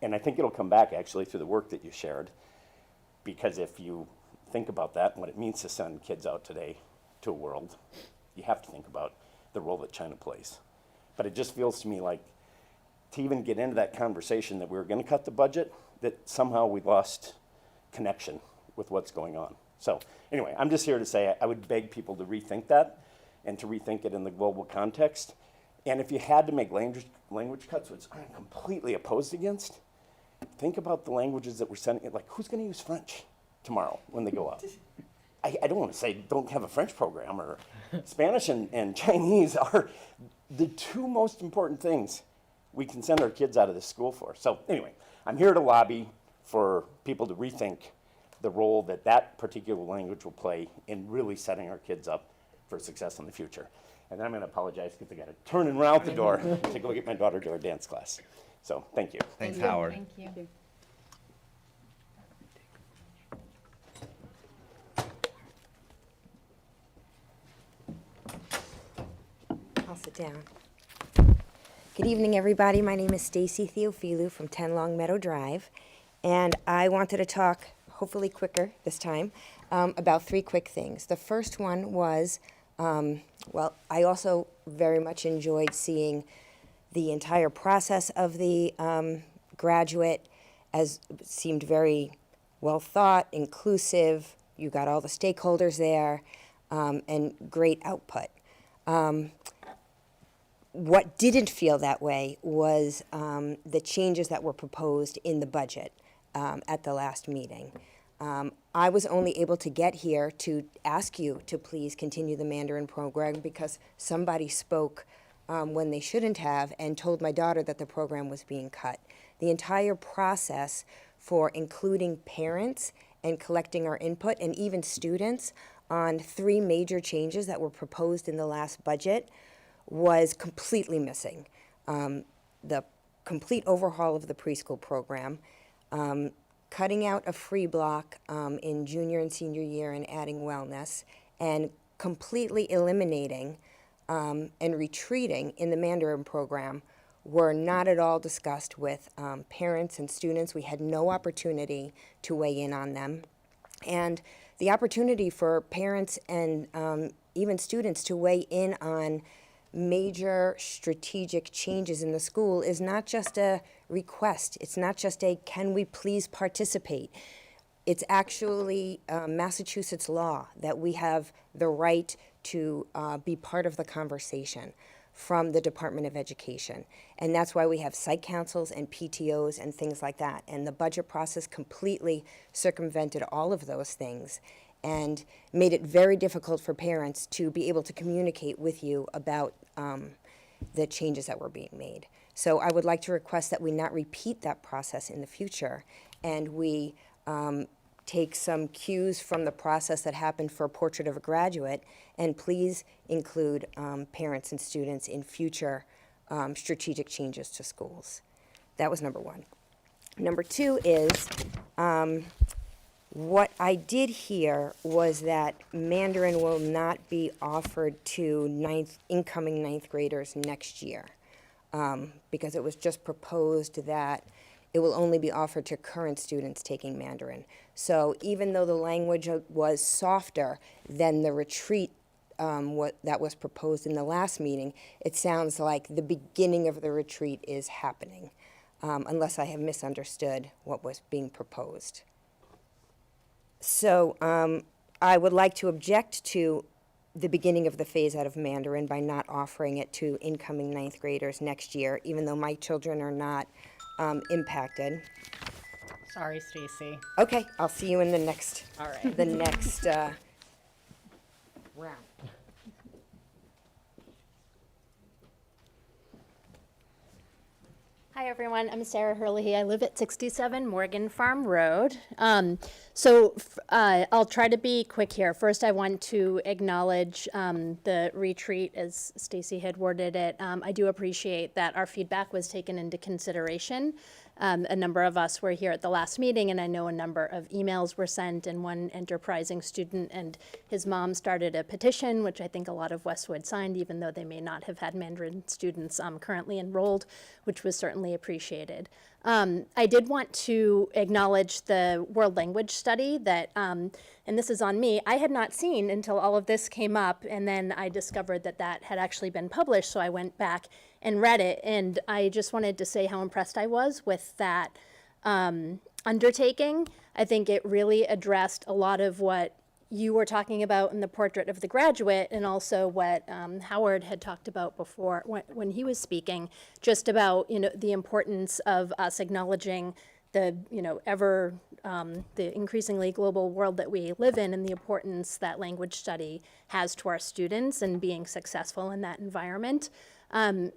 and I think it'll come back actually through the work that you shared, because if you think about that and what it means to send kids out today to a world, you have to think about the role that China plays. But it just feels to me like, to even get into that conversation that we were going to cut the budget, that somehow we lost connection with what's going on. So anyway, I'm just here to say I would beg people to rethink that and to rethink it in the global context. And if you had to make language cuts, which I'm completely opposed against, think about the languages that we're sending. Like, who's going to use French tomorrow when they go out? I don't want to say don't have a French program, or Spanish and Chinese are the 2 most important things we can send our kids out of this school for. So anyway, I'm here to lobby for people to rethink the role that that particular language will play in really setting our kids up for success in the future. And then I'm going to apologize because I got to turn and run out the door to go get my daughter to her dance class. So thank you. Thanks, Howard. Thank you. I'll sit down. Good evening, everybody. My name is Stacy Theophilou from 10 Long Meadow Drive, and I wanted to talk, hopefully quicker this time, about 3 quick things. The first one was, well, I also very much enjoyed seeing the entire process of the graduate, as it seemed very well thought, inclusive. You got all the stakeholders there, and great output. What didn't feel that way was the changes that were proposed in the budget at the last meeting. I was only able to get here to ask you to please continue the Mandarin program because somebody spoke when they shouldn't have and told my daughter that the program was being cut. The entire process for including parents and collecting our input, and even students, on 3 major changes that were proposed in the last budget was completely missing. The complete overhaul of the preschool program, cutting out a free block in junior and senior year and adding wellness, and completely eliminating and retreating in the Mandarin program were not at all discussed with parents and students. We had no opportunity to weigh in on them. And the opportunity for parents and even students to weigh in on major strategic changes in the school is not just a request. It's not just a, can we please participate? It's actually Massachusetts law that we have the right to be part of the conversation from the Department of Education. And that's why we have site councils and PTOs and things like that. And the budget process completely circumvented all of those things and made it very difficult for parents to be able to communicate with you about the changes that were being made. So I would like to request that we not repeat that process in the future, and we take some cues from the process that happened for Portrait of a Graduate, and please include parents and students in future strategic changes to schools. That was number one. Number two is, what I did hear was that Mandarin will not be offered to incoming ninth graders next year, because it was just proposed that it will only be offered to current students taking Mandarin. So even though the language was softer than the retreat that was proposed in the last meeting, it sounds like the beginning of the retreat is happening, unless I have misunderstood what was being proposed. So I would like to object to the beginning of the phase out of Mandarin by not offering it to incoming ninth graders next year, even though my children are not impacted. Sorry, Stacy. Okay, I'll see you in the next, All right. the next round. Hi, everyone. I'm Sarah Hurley. I live at 67 Morgan Farm Road. I'll try to be quick here. First, I want to acknowledge the retreat, as Stacy had worded it. I do appreciate that our feedback was taken into consideration. A number of us were here at the last meeting, and I know a number of emails were sent, and one enterprising student and his mom started a petition, which I think a lot of Westwood signed, even though they may not have had Mandarin students currently enrolled, which was certainly appreciated. I did want to acknowledge the world language study that, and this is on me, I had not seen until all of this came up, and then I discovered that that had actually been published, so I went back and read it, and I just wanted to say how impressed I was with that undertaking. I think it really addressed a lot of what you were talking about in the Portrait of the Graduate, and also what Howard had talked about before when he was speaking, just about, you know, the importance of us acknowledging the, you know, the increasingly global world that we live in, and the importance that language study has to our students and being successful in that environment.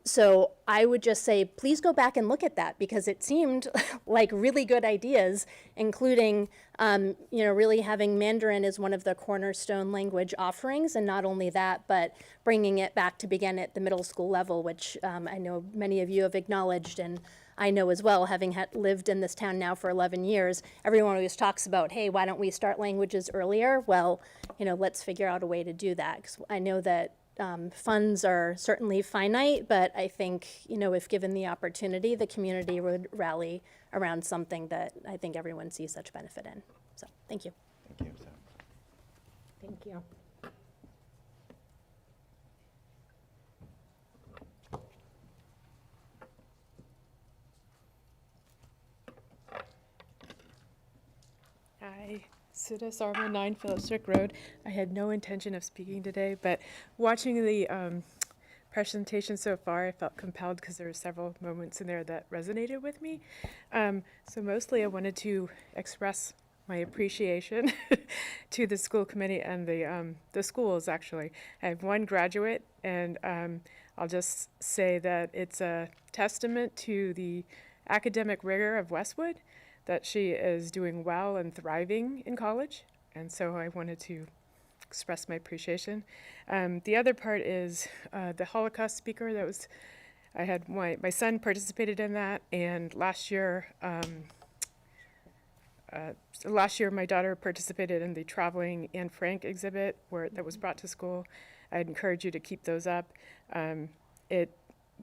So I would just say, please go back and look at that, because it seemed like really good ideas, including, you know, really having Mandarin as one of the cornerstone language offerings. And not only that, but bringing it back to begin at the middle school level, which I know many of you have acknowledged, and I know as well, having lived in this town now for 11 years, everyone always talks about, hey, why don't we start languages earlier? Well, you know, let's figure out a way to do that. 'Cause I know that funds are certainly finite, but I think, you know, if given the opportunity, the community would rally around something that I think everyone sees such benefit in. So, thank you. Thank you. Thank you. Hi, Sudha Sarma, 9 Phillips Rick Road. I had no intention of speaking today, but watching the presentation so far, I felt compelled because there were several moments in there that resonated with me. So mostly I wanted to express my appreciation to the school committee and the schools, actually. I have one graduate, and I'll just say that it's a testament to the academic rigor of Westwood that she is doing well and thriving in college, and so I wanted to express my appreciation. The other part is the Holocaust speaker. That was, I had my son participated in that, and last year my daughter participated in the Traveling Anne Frank exhibit that was brought to school. I'd encourage you to keep those up. It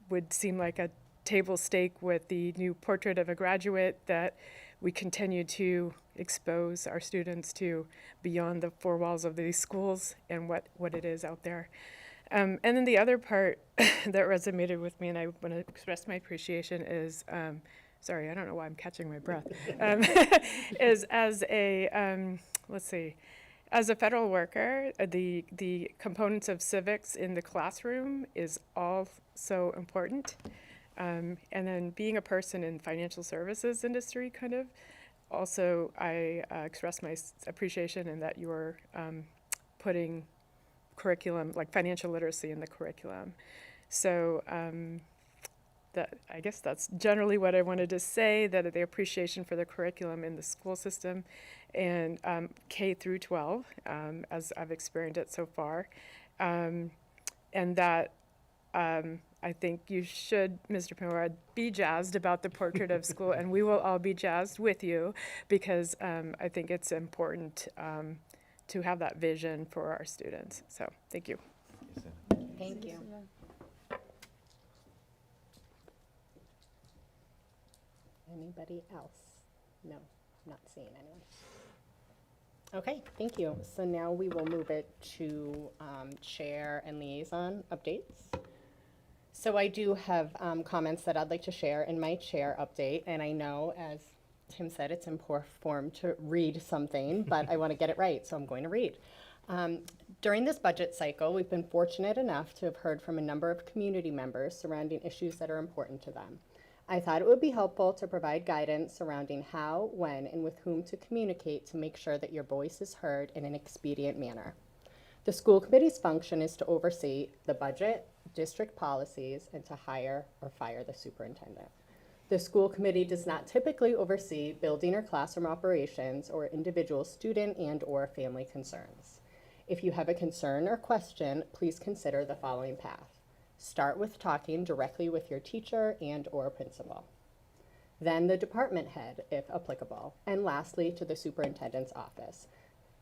would seem like a table stake with the new Portrait of a Graduate that we continue to expose our students to beyond the four walls of these schools and what it is out there. And then the other part that resonated with me, and I want to express my appreciation, is sorry, I don't know why I'm catching my breath, is as a, let's see, as a federal worker, the components of civics in the classroom is also important. And then being a person in financial services industry, kind of, also I express my appreciation in that you're putting curriculum, like financial literacy in the curriculum. So I guess that's generally what I wanted to say, that the appreciation for the curriculum in the school system and K through 12, as I've experienced it so far. And that I think you should, Mr. Pimora, be jazzed about the portrait of school, and we will all be jazzed with you, because I think it's important to have that vision for our students. So thank you. Thank you. Anybody else? No, not seeing anyone. Okay, thank you. So now we will move it to chair and liaison updates. So I do have comments that I'd like to share in my chair update, and I know, as Tim said, it's in poor form to read something, but I want to get it right, so I'm going to read. During this budget cycle, we've been fortunate enough to have heard from a number of community members surrounding issues that are important to them. I thought it would be helpful to provide guidance surrounding how, when, and with whom to communicate to make sure that your voice is heard in an expedient manner. The school committee's function is to oversee the budget, district policies, and to hire or fire the superintendent. The school committee does not typically oversee building or classroom operations or individual student and/or family concerns. If you have a concern or question, please consider the following path. Start with talking directly with your teacher and/or principal. Then the department head, if applicable, and lastly to the superintendent's office.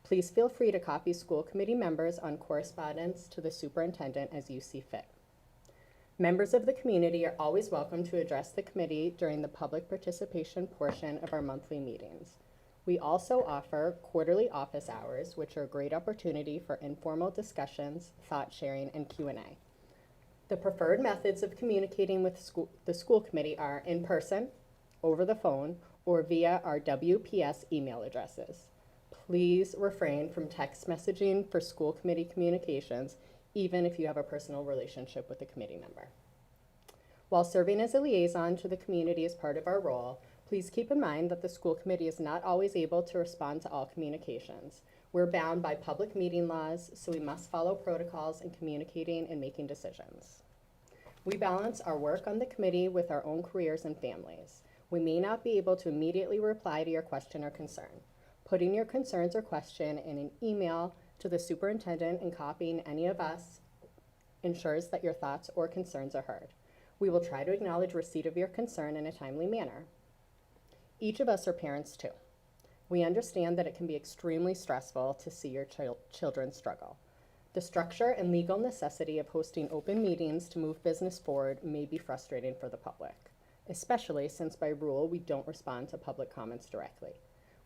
Please feel free to copy school committee members on correspondence to the superintendent as you see fit. Members of the community are always welcome to address the committee during the public participation portion of our monthly meetings. We also offer quarterly office hours, which are a great opportunity for informal discussions, thought sharing, and Q&A. The preferred methods of communicating with the school committee are in person, over the phone, or via our WPS email addresses. Please refrain from text messaging for school committee communications, even if you have a personal relationship with a committee member. While serving as a liaison to the community as part of our role, please keep in mind that the school committee is not always able to respond to all communications. We're bound by public meeting laws, so we must follow protocols in communicating and making decisions. We balance our work on the committee with our own careers and families. We may not be able to immediately reply to your question or concern. Putting your concerns or question in an email to the superintendent and copying any of us ensures that your thoughts or concerns are heard. We will try to acknowledge receipt of your concern in a timely manner. Each of us are parents too. We understand that it can be extremely stressful to see your children struggle. The structure and legal necessity of hosting open meetings to move business forward may be frustrating for the public, especially since by rule we don't respond to public comments directly.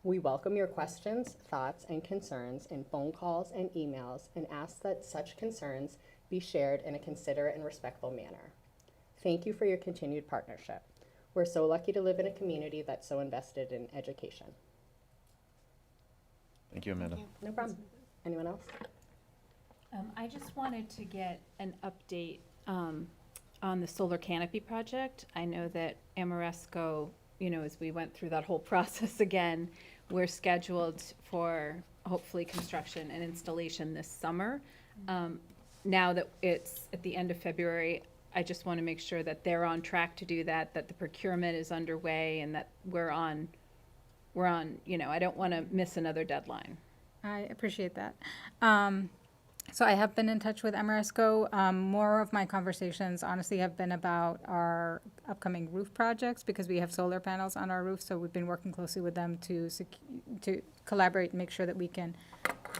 We welcome your questions, thoughts, and concerns in phone calls and emails and ask that such concerns be shared in a considerate and respectful manner. Thank you for your continued partnership. We're so lucky to live in a community that's so invested in education. Thank you, Amanda. No problem. Anyone else? I just wanted to get an update on the solar canopy project. I know that Amoresco, as we went through that whole process again, we're scheduled for hopefully construction and installation this summer. Now that it's at the end of February, I just want to make sure that they're on track to do that, that the procurement is underway, and that we're on, I don't want to miss another deadline. I appreciate that. So I have been in touch with Amoresco. More of my conversations honestly have been about our upcoming roof projects because we have solar panels on our roof. So we've been working closely with them to collaborate and make sure that we can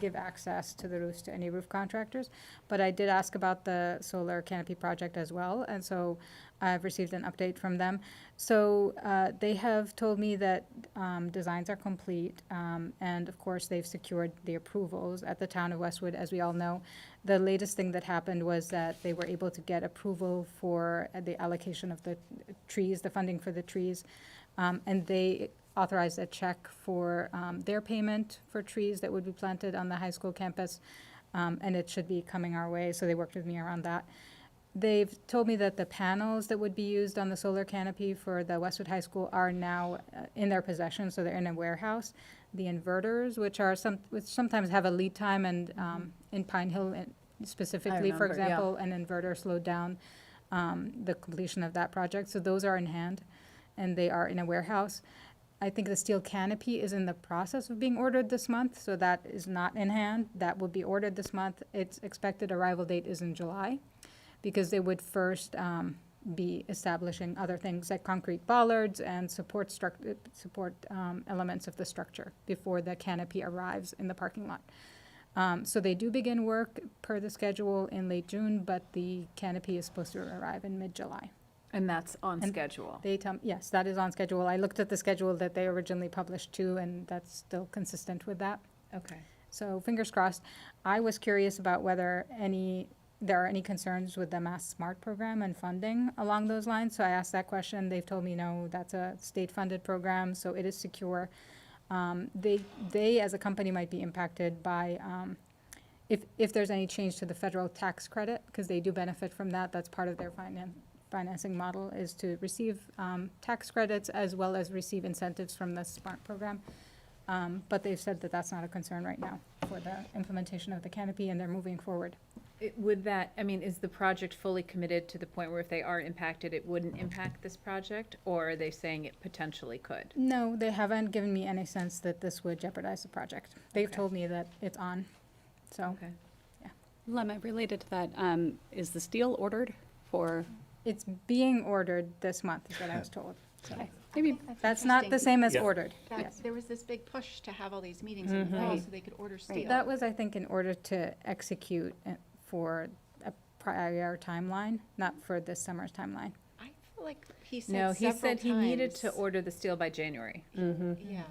give access to the roofs to any roof contractors. But I did ask about the solar canopy project as well, and so I've received an update from them. So they have told me that designs are complete, and of course, they've secured the approvals at the town of Westwood. As we all know, the latest thing that happened was that they were able to get approval for the allocation of the trees, the funding for the trees, and they authorized a check for their payment for trees that would be planted on the high school campus, and it should be coming our way, so they worked with me around that. They've told me that the panels that would be used on the solar canopy for the Westwood High School are now in their possession, so they're in a warehouse. The inverters, which sometimes have a lead time, and in Pine Hill specifically, for remember, yeah. example, an inverter slowed down the completion of that project. So those are in hand, and they are in a warehouse. I think the steel canopy is in the process of being ordered this month, so that is not in hand. That will be ordered this month. Its expected arrival date is in July, because they would first be establishing other things like concrete bollards and support elements of the structure before the canopy arrives in the parking lot. So they do begin work per the schedule in late June, but the canopy is supposed to arrive in mid-July. And that's on schedule. Yes, that is on schedule. I looked at the schedule that they originally published too, and that's still consistent with that. Okay. So fingers crossed. I was curious about whether there are any concerns with the Mass Smart program and funding along those lines. So I asked that question. They've told me no, that's a state-funded program, so it is secure. They as a company might be impacted by if there's any change to the federal tax credit, because they do benefit from that. That's part of their financing model, is to receive tax credits as well as receive incentives from the SMART program. But they've said that that's not a concern right now for the implementation of the canopy, and they're moving forward. Is the project fully committed to the point where if they are impacted, it wouldn't impact this project? Or are they saying it potentially could? No, they haven't given me any sense that this would jeopardize the project. They've told me that it's on, so. Okay. Lemma, related to that, is the steel ordered for? It's being ordered this month, is what I was told. So maybe that's not the same as Yeah. ordered. That Yes. There was this big push to have all these meetings in the fall so they could order steel. That was, I think, in order to execute for a prior timeline, not for this summer's timeline. I feel like he said No, he several said he needed times- to order the steel by January. Yeah,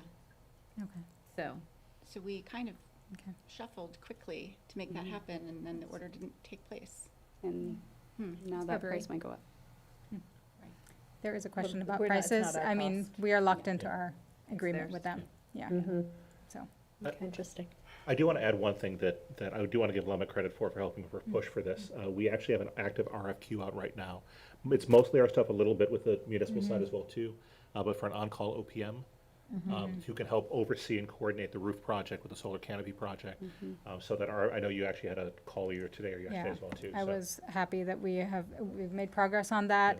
Okay. so we kind of Okay. shuffled quickly to make that happen, and then the order didn't take place. And now that February. price might go up. There is a question Well, about we're not- it's prices. not our I mean, cost. we are locked into our agreement theirs. with them. Yeah. So. Interesting. I do want to add one thing that I do want to give Lemma credit for helping push for this. We actually have an active RFQ out right now. It's mostly our stuff, a little bit with the municipal side as well too, but for an on-call OPM, who can help oversee and coordinate the roof project with the solar canopy project, so that I know you actually had a call either today or yesterday Yeah, as well too. I so. was happy that we've made progress on that.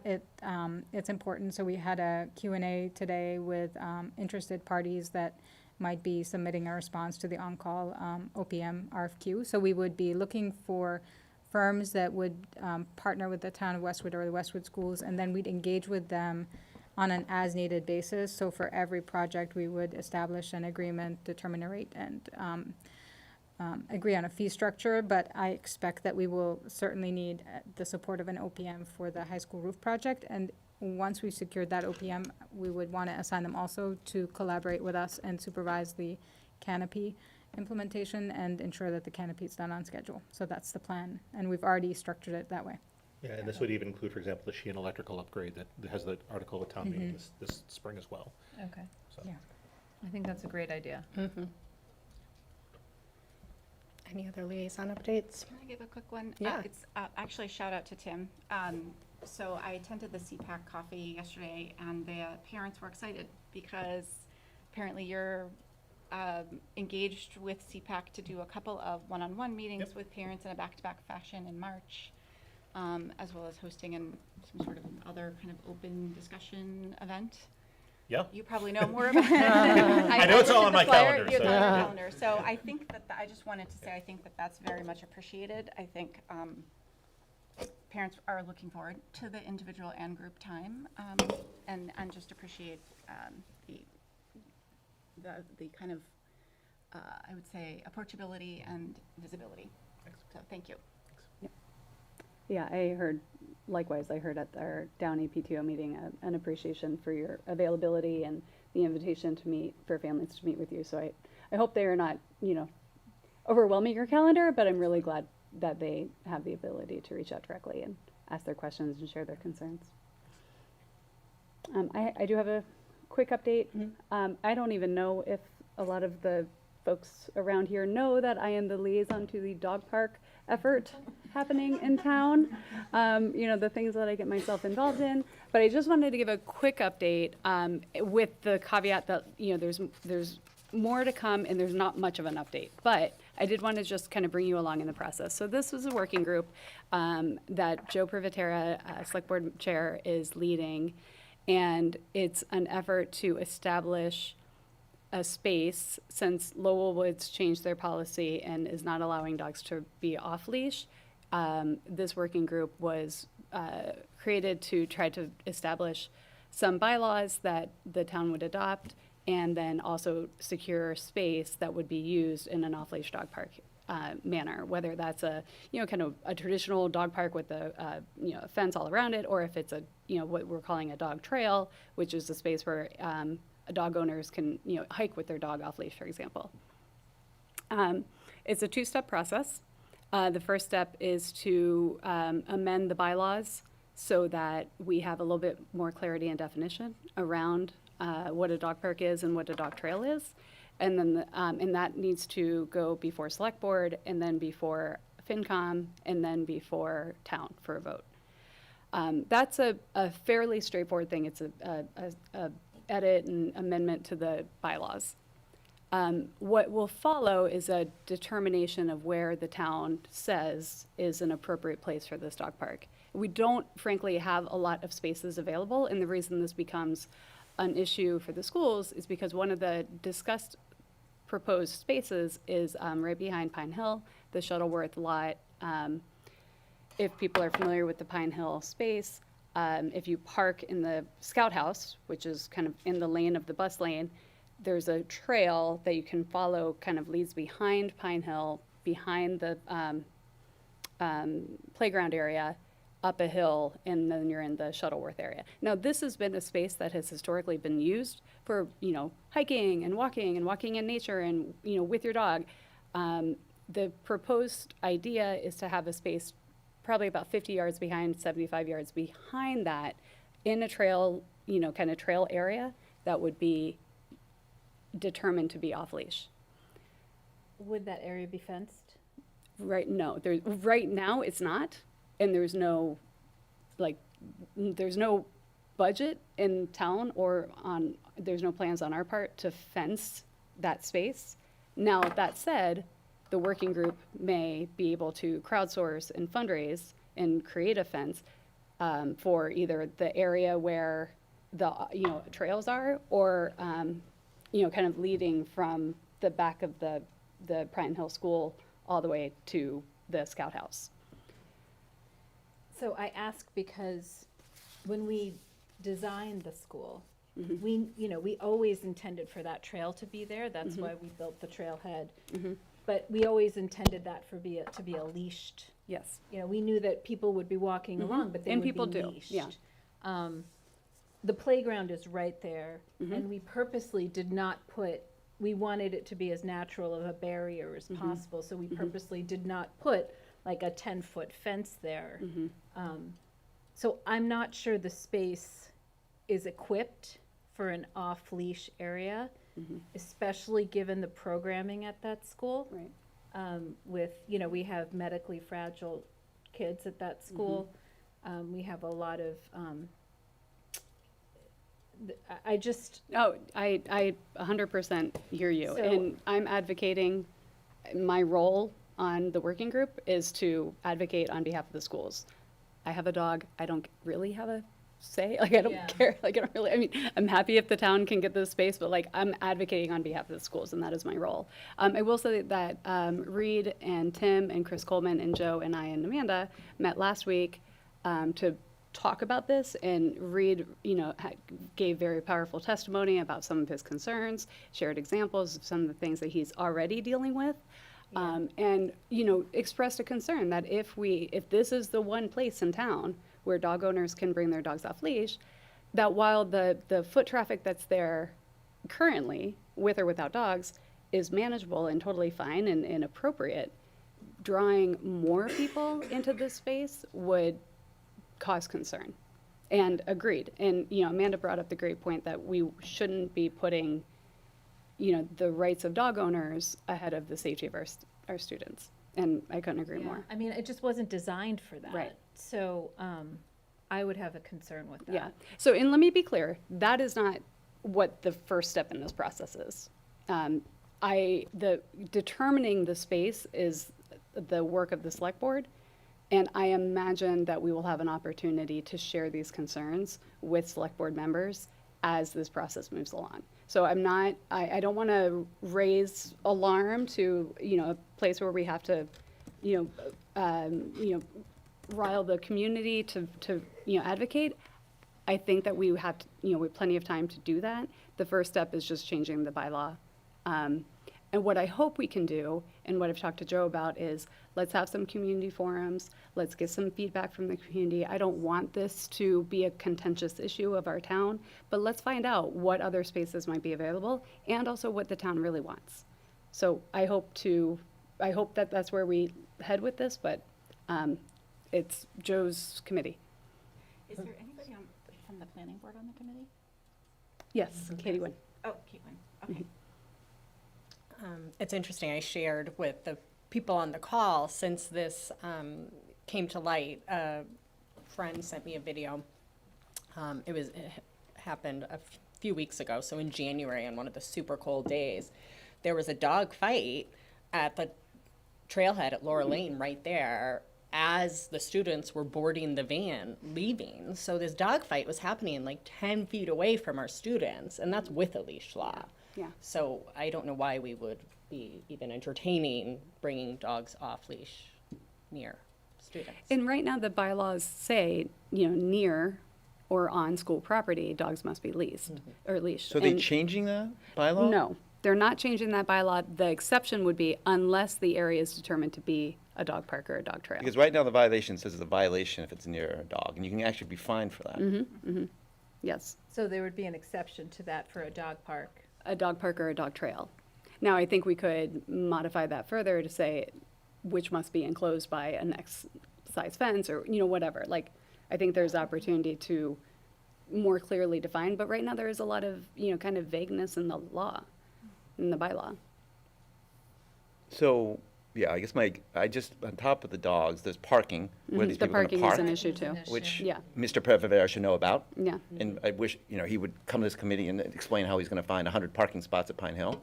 It's important. So we had a Q&A today with interested parties that might be submitting a response to the on-call OPM RFQ. So we would be looking for firms that would partner with the town of Westwood or the Westwood schools, and then we'd engage with them on an as-needed basis. So for every project, we would establish an agreement, determine a rate, and agree on a fee structure. But I expect that we will certainly need the support of an OPM for the high school roof project. And once we've secured that OPM, we would want to assign them also to collaborate with us and supervise the canopy implementation and ensure that the canopy is done on schedule. So that's the plan, and we've already structured it that way. Yeah, and this would even include, for example, the Sheehan electrical upgrade that has the article at town meeting this spring as well. Okay. So. Yeah. I think that's a great idea. Any other liaison updates? Can I give a quick one? Yeah. It's actually a shout out to Tim. So I attended the CPAC coffee yesterday, and the parents were excited because apparently you're engaged with CPAC to do a couple of one-on-one meetings with parents in a back-to-back fashion in March, as well as hosting some sort of other kind of open discussion event. Yeah. You probably know more about it. I know it's all on my calendar. It's So. on your calendar. So I think that I just wanted to say I think that that's very much appreciated. I think parents are looking forward to the individual and group time, and just appreciate the kind of I would say, approachability and visibility. So thank you. Yeah, I heard at our Downey PTO meeting an appreciation for your availability and the invitation to meet, for families to meet with you. So I hope they are not, overwhelming your calendar, but I'm really glad that they have the ability to reach out directly and ask their questions and share their concerns. I do have a quick update. I don't even know if a lot of the folks around here know that I am the liaison to the dog park effort happening in town. The things that I get myself involved in. But I just wanted to give a quick update with the caveat that, there's more to come and there's not much of an update. But I did want to just kind of bring you along in the process. So this was a working group that Joe Privatera, Select Board Chair, is leading. And it's an effort to establish a space, since Lowell Woods changed their policy and is not allowing dogs to be off leash. This working group was created to try to establish some bylaws that the town would adopt, and then also secure space that would be used in an off-leash dog park manner, whether that's a kind of a traditional dog park with a fence all around it, or if it's a what we're calling a dog trail, which is a space where dog owners can hike with their dog off leash, for example. It's a two-step process. The first step is to amend the bylaws so that we have a little bit more clarity and definition around what a dog park is and what a dog trail is. And then and that needs to go before Select Board, and then before FinCom, and then before town for a vote. That's a fairly straightforward thing. It's a edit and amendment to the bylaws. What will follow is a determination of where the town says is an appropriate place for this dog park. We don't, frankly, have a lot of spaces available, and the reason this becomes an issue for the schools is because one of the discussed proposed spaces is right behind Pine Hill, the Shuttleworth lot. If people are familiar with the Pine Hill space, if you park in the Scout House, which is kind of in the lane of the bus lane, there's a trail that you can follow, kind of leads behind Pine Hill, behind the playground area, up a hill, and then you're in the Shuttleworth area. Now, this has been a space that has historically been used for, hiking and walking in nature and, with your dog. The proposed idea is to have a space probably about 50 yards behind, 75 yards behind that, in a trail, kind of trail area that would be determined to be off leash. Would that area be fenced? Right now it's not, and there's no budget in town there's no plans on our part to fence that space. Now, that said, the working group may be able to crowdsource and fundraise and create a fence for either the area where the trails are, or kind of leading from the back of the Pine Hill School all the way to the Scout House. So I ask because when we designed the school, we always intended for that trail to be there. That's why we built the trailhead. But we always intended that to be a leashed. Yes. We knew that people would be walking along, but they would be leashed. Yeah. The playground is right there, and we purposely did not we wanted it to be as natural of a barrier as possible, so we purposely did not put like a 10-foot fence there. So I'm not sure the space is equipped for an off-leash area, especially given the programming at that school. Right. With, we have medically fragile kids at that school. We have a lot of, I 100% hear you. So- And I'm advocating, my role on the working group is to advocate on behalf of the schools. I have a dog. I don't really have a say. I don't care. I'm happy if the town can get this space, but I'm advocating on behalf of the schools, and that is my role. I will say that Reed and Tim and Chris Coleman and Joe and I and Amanda met last week to talk about this, and Reed, gave very powerful testimony about some of his concerns, shared examples of some of the things that he's already dealing with. And expressed a concern that if this is the one place in town where dog owners can bring their dogs off leash, that while the foot traffic that's there currently, with or without dogs, is manageable and totally fine and appropriate, drawing more people into this space would cause concern. And agreed. And Amanda brought up the great point that we shouldn't be putting the rights of dog owners ahead of the safety of our students. And I couldn't agree more. I mean, it just wasn't designed for that. Right. So I would have a concern with that. Yeah. So, and let me be clear, that is not what the first step in this process is. Determining the space is the work of the select board. And I imagine that we will have an opportunity to share these concerns with select board members as this process moves along. So I don't want to raise alarm to, a place where we have to, rile the community to advocate. I think that we have, we have plenty of time to do that. The first step is just changing the bylaw. And what I hope we can do, and what I've talked to Joe about, is let's have some community forums. Let's get some feedback from the community. I don't want this to be a contentious issue of our town, but let's find out what other spaces might be available and also what the town really wants. So I hope that that's where we head with this, but it's Joe's committee. Is there anybody from the planning board on the committee? Yes, Katie Wynn. Oh, Caitlin, okay. It's interesting, I shared with the people on the call, since this came to light, a friend sent me a video. It happened a few weeks ago, so in January, on one of the super cold days, there was a dog fight at the trailhead at Laura Lane right there as the students were boarding the van leaving. So this dog fight was happening like 10 feet away from our students, and that's with a leash law. Yeah. So I don't know why we would be even entertaining bringing dogs off leash near students. And right now, the bylaws say, near or on school property, dogs must be leased or leashed. So are they And changing that bylaw? No, they're not changing that bylaw. The exception would be unless the area is determined to be a dog park or a dog trail. Because right now the violation says it's a violation if it's near a dog, and you can actually be fined for that. Yes, So there would be an exception to that for a dog park. a dog park or a dog trail. Now, I think we could modify that further to say which must be enclosed by an X size fence or, whatever. Like, I think there's opportunity to more clearly define, but right now there is a lot of, kind of vagueness in the law, in the bylaw. So, yeah, I guess on top of the dogs, there's parking, where these The people are parking gonna is park. an issue too. Which Yeah. Mr. Prevera should know about. Yeah. And I wish, he would come to this committee and explain how he's gonna find 100 parking spots at Pine Hill.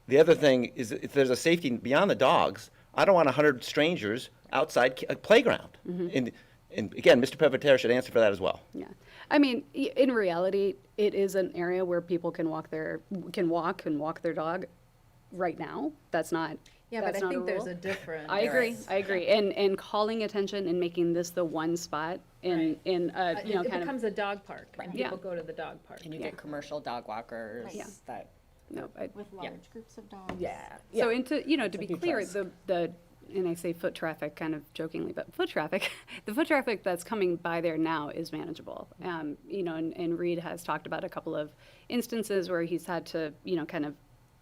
The other thing is, if there's a safety beyond the dogs, I don't want 100 strangers outside a playground. And again, Mr. Prevera should answer for that as well. Yeah, I mean, in reality, it is an area where people can walk their dog right now. That's not. Yeah, but that's I not a think there's rule. a difference. I agree. And calling attention and making this the one spot in It kind of. becomes a dog park, and Yeah. people go to the dog park. And you get commercial dog walkers Right. Yeah. that. No, With large groups of dogs. Yeah. So into, to be huge clear, plus. and I say foot traffic kind of jokingly, but foot traffic, the foot traffic that's coming by there now is manageable. And Reed has talked about a couple of instances where he's had to, kind of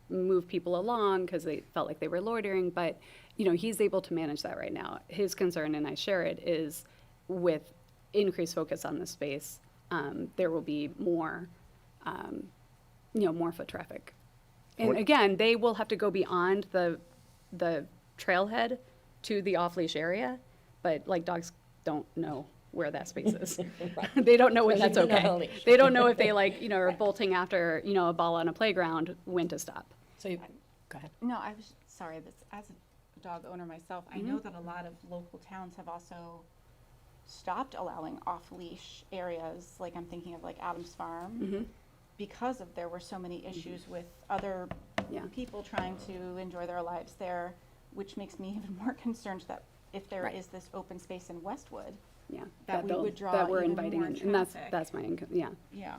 move people along because they felt like they were loitering, but, he's able to manage that right now. His concern, and I share it, is with increased focus on the space, there will be more, more foot traffic. And again, they will have to go beyond the trailhead to the off-leash area, but like dogs don't know where that space is. They don't know when that's Especially if they're not on a okay. leash. They don't know if they are bolting after, a ball on a playground, when to stop. So go ahead. No, I was sorry. As a dog owner myself, I know that a lot of local towns have also stopped allowing off-leash areas. Like I'm thinking of like Adams Farm, because there were so many issues with other people trying to enjoy their lives there, which makes me even more concerned that if there is this open space in Westwood, Yeah. That we they'll- would draw that we're even inviting more in. And that's, traffic. that's my, yeah. Yeah.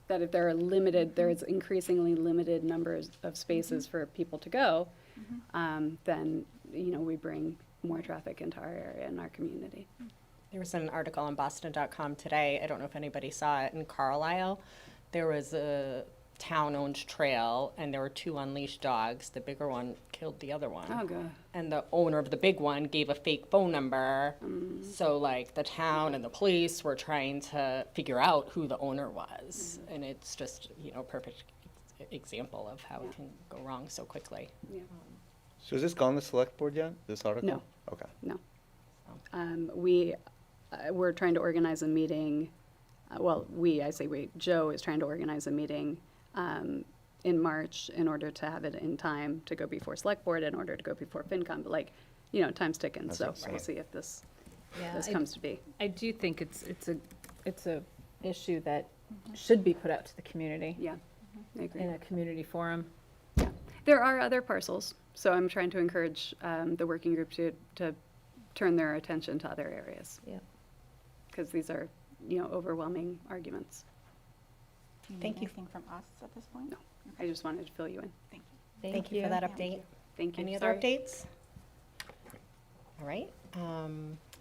That if there are limited, there's increasingly limited numbers of spaces for people to go, then, you know, we bring more traffic into our area and our community. There was an article on Boston.com today, I don't know if anybody saw it, in Carlisle. There was a town-owned trail, and there were 2 unleashed dogs. The bigger one killed the other one. Oh, God. And the owner of the big one gave a fake phone number. So, like, the town and the police were trying to figure out who the owner was. And it's just, you know, perfect example of how it can go wrong so quickly. Yeah. So has this gone to the select board yet, this article? No. Okay. No. We're trying to organize a meeting, Joe is trying to organize a meeting in March in order to have it in time to go before select board, in order to go before FinCom, but like, you know, time's ticking, That's so excellent. we'll see if this Yeah, comes to be. I do think it's a issue that should be put out to the community. Yeah, I agree. In a community forum. There are other parcels, so I'm trying to encourage the working group to turn their attention to other areas. Yeah. Because these are, you know, overwhelming arguments. Do you Thank need you. anything from us at this point? No, I just wanted to fill you in. Thank you. Thank you for that update. Thank you. Any other Sorry. updates? All right,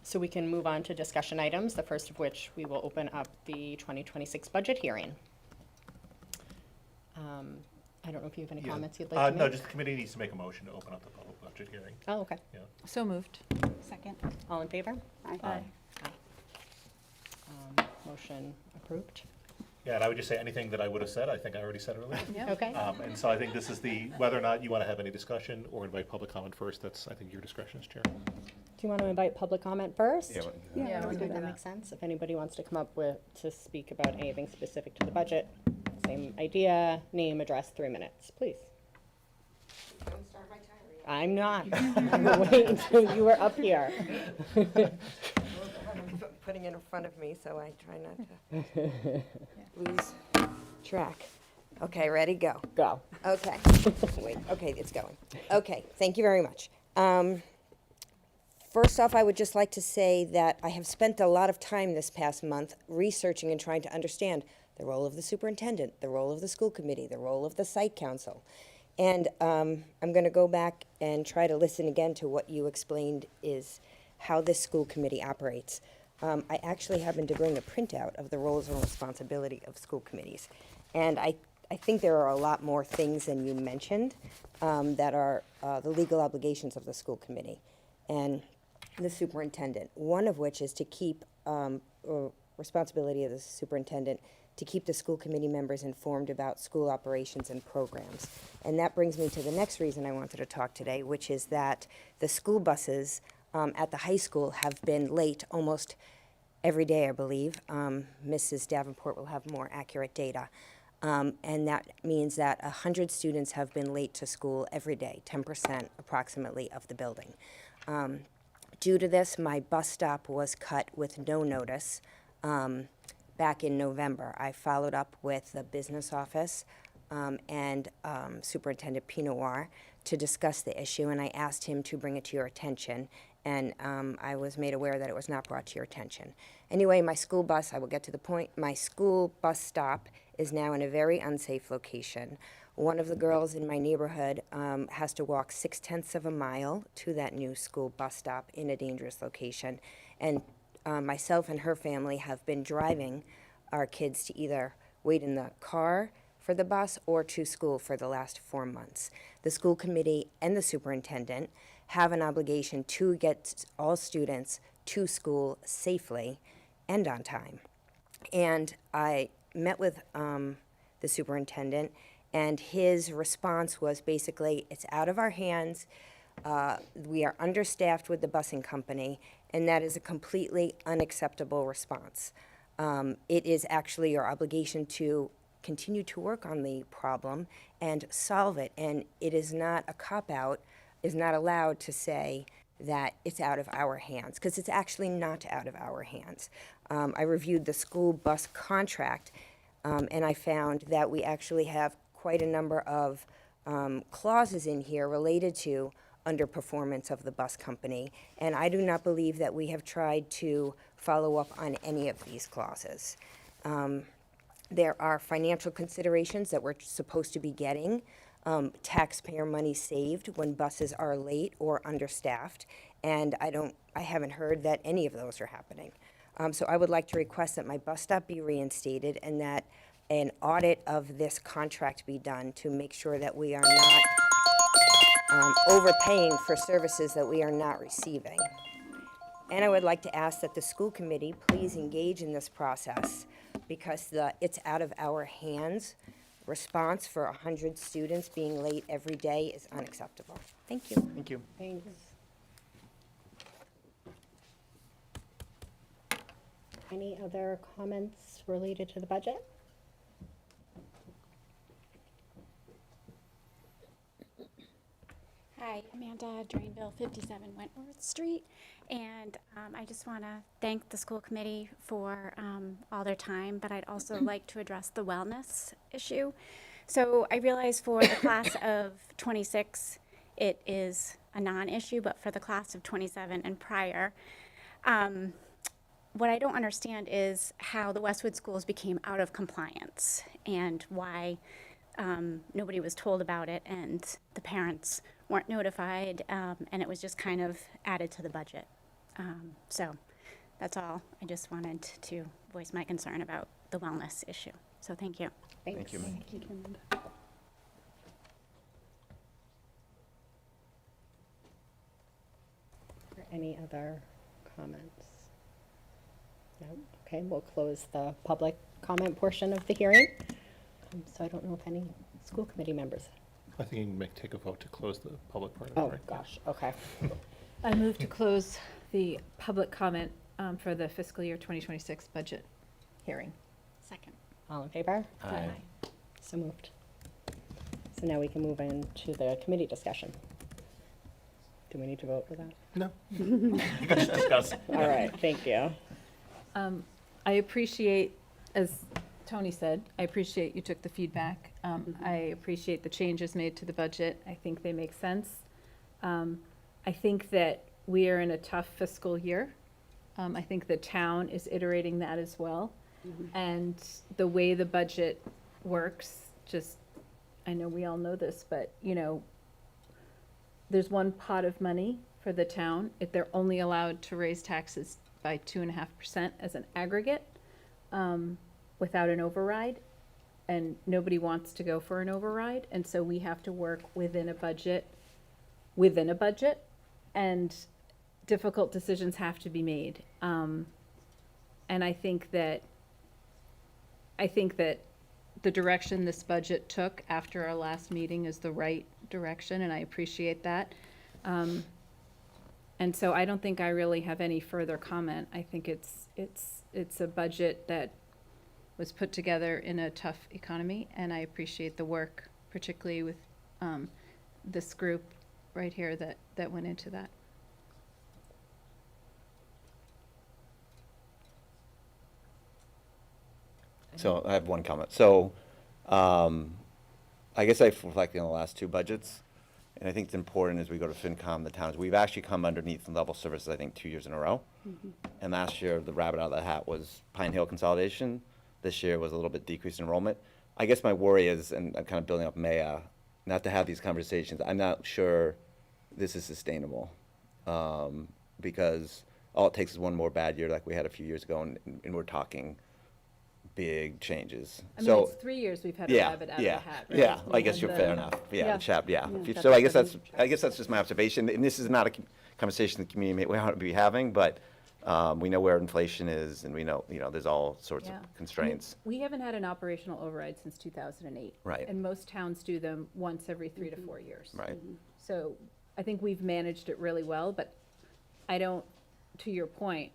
so we can move on to discussion items, the first of which we will open up the 2026 budget hearing. I don't know if you have any comments you'd like to make? No, just the committee needs to make a motion to open up the public budget hearing. Oh, okay. Yeah. So moved. Second. All in favor? Aye. Motion approved. Yeah, and I would just say anything that I would have said, I think I already said earlier. Okay. And so I think this is whether or not you want to have any discussion or invite public comment first, that's, I think, your discretion as chair. Do you want to invite public comment first? Yeah, Yeah, we'll do That makes sense. If anybody wants to come up to speak about anything specific to the budget, same idea, name, address, 3 minutes, please. I'm not. I'm gonna wait until you are up here. Putting it in front of me, so I try not to lose track. Okay, ready, go. Go. Okay. Wait, okay, it's going. Okay, thank you very much. First off, I would just like to say that I have spent a lot of time this past month researching and trying to understand the role of the superintendent, the role of the school committee, the role of the site council. And I'm going to go back and try to listen again to what you explained is how this school committee operates. I actually happened to bring a printout of the roles and responsibility of school committees. And I think there are a lot more things than you mentioned that are the legal obligations of the school committee and the superintendent, one of which is to keep, responsibility of the superintendent, to keep the school committee members informed about school operations and programs. And that brings me to the next reason I wanted to talk today, which is that the school buses at the high school have been late almost every day, I believe. Mrs. Davenport will have more accurate data. And that means that 100 students have been late to school every day, 10% approximately of the building. Due to this, my bus stop was cut with no notice back in November. I followed up with the business office and Superintendent Pinoir to discuss the issue, and I asked him to bring it to your attention, and I was made aware that it was not brought to your attention. Anyway, my school bus, I will get to the point, my school bus stop is now in a very unsafe location. One of the girls in my neighborhood has to walk 6/10 of a mile to that new school bus stop in a dangerous location, and myself and her family have been driving our kids to either wait in the car for the bus or to school for the last 4 months. The school committee and the superintendent have an obligation to get all students to school safely and on time. And I met with the superintendent, and his response was basically, it's out of our hands. We are understaffed with the busing company, and that is a completely unacceptable response. It is actually your obligation to continue to work on the problem and solve it, and it is not a cop-out, is not allowed to say that it's out of our hands, because it's actually not out of our hands. I reviewed the school bus contract, and I found that we actually have quite a number of clauses in here related to underperformance of the bus company, and I do not believe that we have tried to follow up on any of these clauses. There are financial considerations that we're supposed to be getting, taxpayer money saved when buses are late or understaffed, and I haven't heard that any of those are happening. So I would like to request that my bus stop be reinstated and that an audit of this contract be done to make sure that we are not overpaying for services that we are not receiving. And I would like to ask that the school committee please engage in this process because it's out of our hands. Response for 100 students being late every day is unacceptable. Thank you. Thank you. Thanks. Any other comments related to the budget? Hi, Amanda, Drainville, 57 Wentworth Street. And I just want to thank the school committee for all their time, but I'd also like to address the wellness issue. So I realize for the class of 26, it is a non-issue, but for the class of 27 and prior, what I don't understand is how the Westwood schools became out of compliance and why nobody was told about it and the parents weren't notified, and it was just kind of added to the budget. So that's all. I just wanted to voice my concern about the wellness issue. So thank you. Thanks. Thank you. Thank you, Amanda. Any other comments? No? Okay, we'll close the public comment portion of the hearing. So I don't know if any school committee members. I think you can take a vote to close the public part of Oh, it, right? gosh, okay. I move to close the public comment for the fiscal year 2026 budget hearing. Second. All in favor? Aye. So moved. So now we can move into the committee discussion. Do we need to vote for that? No. Discuss. All right, thank you. I appreciate, as Tony said, I appreciate you took the feedback. I appreciate the changes made to the budget. I think they make sense. I think that we are in a tough fiscal year. I think the town is iterating that as well. And the way the budget works, I know we all know this, but there's one pot of money for the town. If they're only allowed to raise taxes by 2.5% as an aggregate, without an override, and nobody wants to go for an override, and so we have to work within a budget, and difficult decisions have to be made. And I think that the direction this budget took after our last meeting is the right direction, and I appreciate that. And so I don't think I really have any further comment. I think it's a budget that was put together in a tough economy, and I appreciate the work, particularly with this group right here that went into that. So I have one comment. So I guess I've reflected on the last two budgets, and I think it's important as we go to FinCom, the towns, we've actually come underneath level services, I think, 2 years in a row. And last year, the rabbit out of the hat was Pine Hill consolidation. This year was a little bit decreased enrollment. I guess my worry is, and I'm kind of building up Maya, not to have these conversations, I'm not sure this is sustainable. Because all it takes is one more bad year like we had a few years ago, and we're talking big changes. I mean, So it's 3 years we've had a rabbit out of the hat, right? Yeah, I We guess had you're the- fair enough. Yeah. Yeah, the chap, yeah. Yeah. So I guess that's just my observation, and this is not a conversation the community may want to be having, but we know where inflation is, and we know, there's all sorts of Yeah. constraints. We haven't had an operational override since 2008. Right. And most towns do them once every 3 to 4 years. Right. So I think we've managed it really well, but I don't, to your point,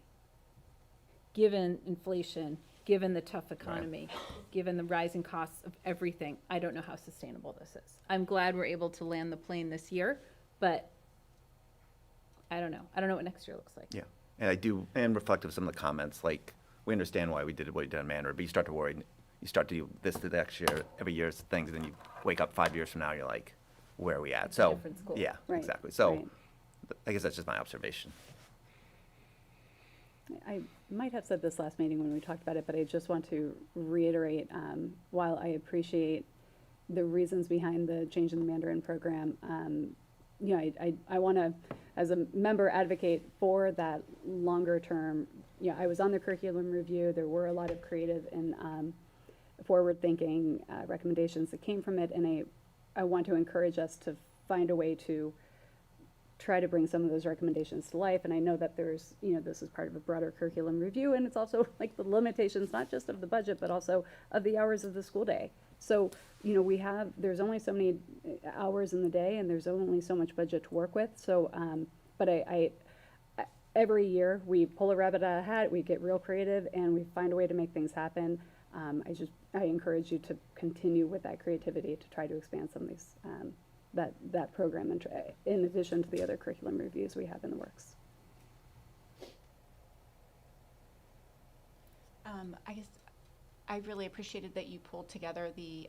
given inflation, given the tough economy, given the rising costs of everything, I don't know how sustainable this is. I'm glad we're able to land the plane this year, but I don't know. I don't know what next year looks like. Yeah, and I do, and reflective of some of the comments, like, we understand why we did what we did in Mandarin, but you start to worry, you start to do this the next year, every year, things, and then you wake up 5 years from now, you're like, where are we at? It's a So, different school. yeah, Right, exactly. So, right. I guess that's just my observation. I might have said this last meeting when we talked about it, but I just want to reiterate, while I appreciate the reasons behind the change in the Mandarin program, you know, I want to, as a member, advocate for that longer term. You know, I was on the curriculum review. There were a lot of creative and forward-thinking recommendations that came from it, and I want to encourage us to find a way to try to bring some of those recommendations to life. And I know that there's, you know, this is part of a broader curriculum review, and it's also like the limitations, not just of the budget, but also of the hours of the school day. So, you know, there's only so many hours in the day, and there's only so much budget to work with. So, but every year we pull a rabbit out of a hat, we get real creative, and we find a way to make things happen. I encourage you to continue with that creativity to try to expand some of these, that program in addition to the other curriculum reviews we have in the works. I guess I really appreciated that you pulled together the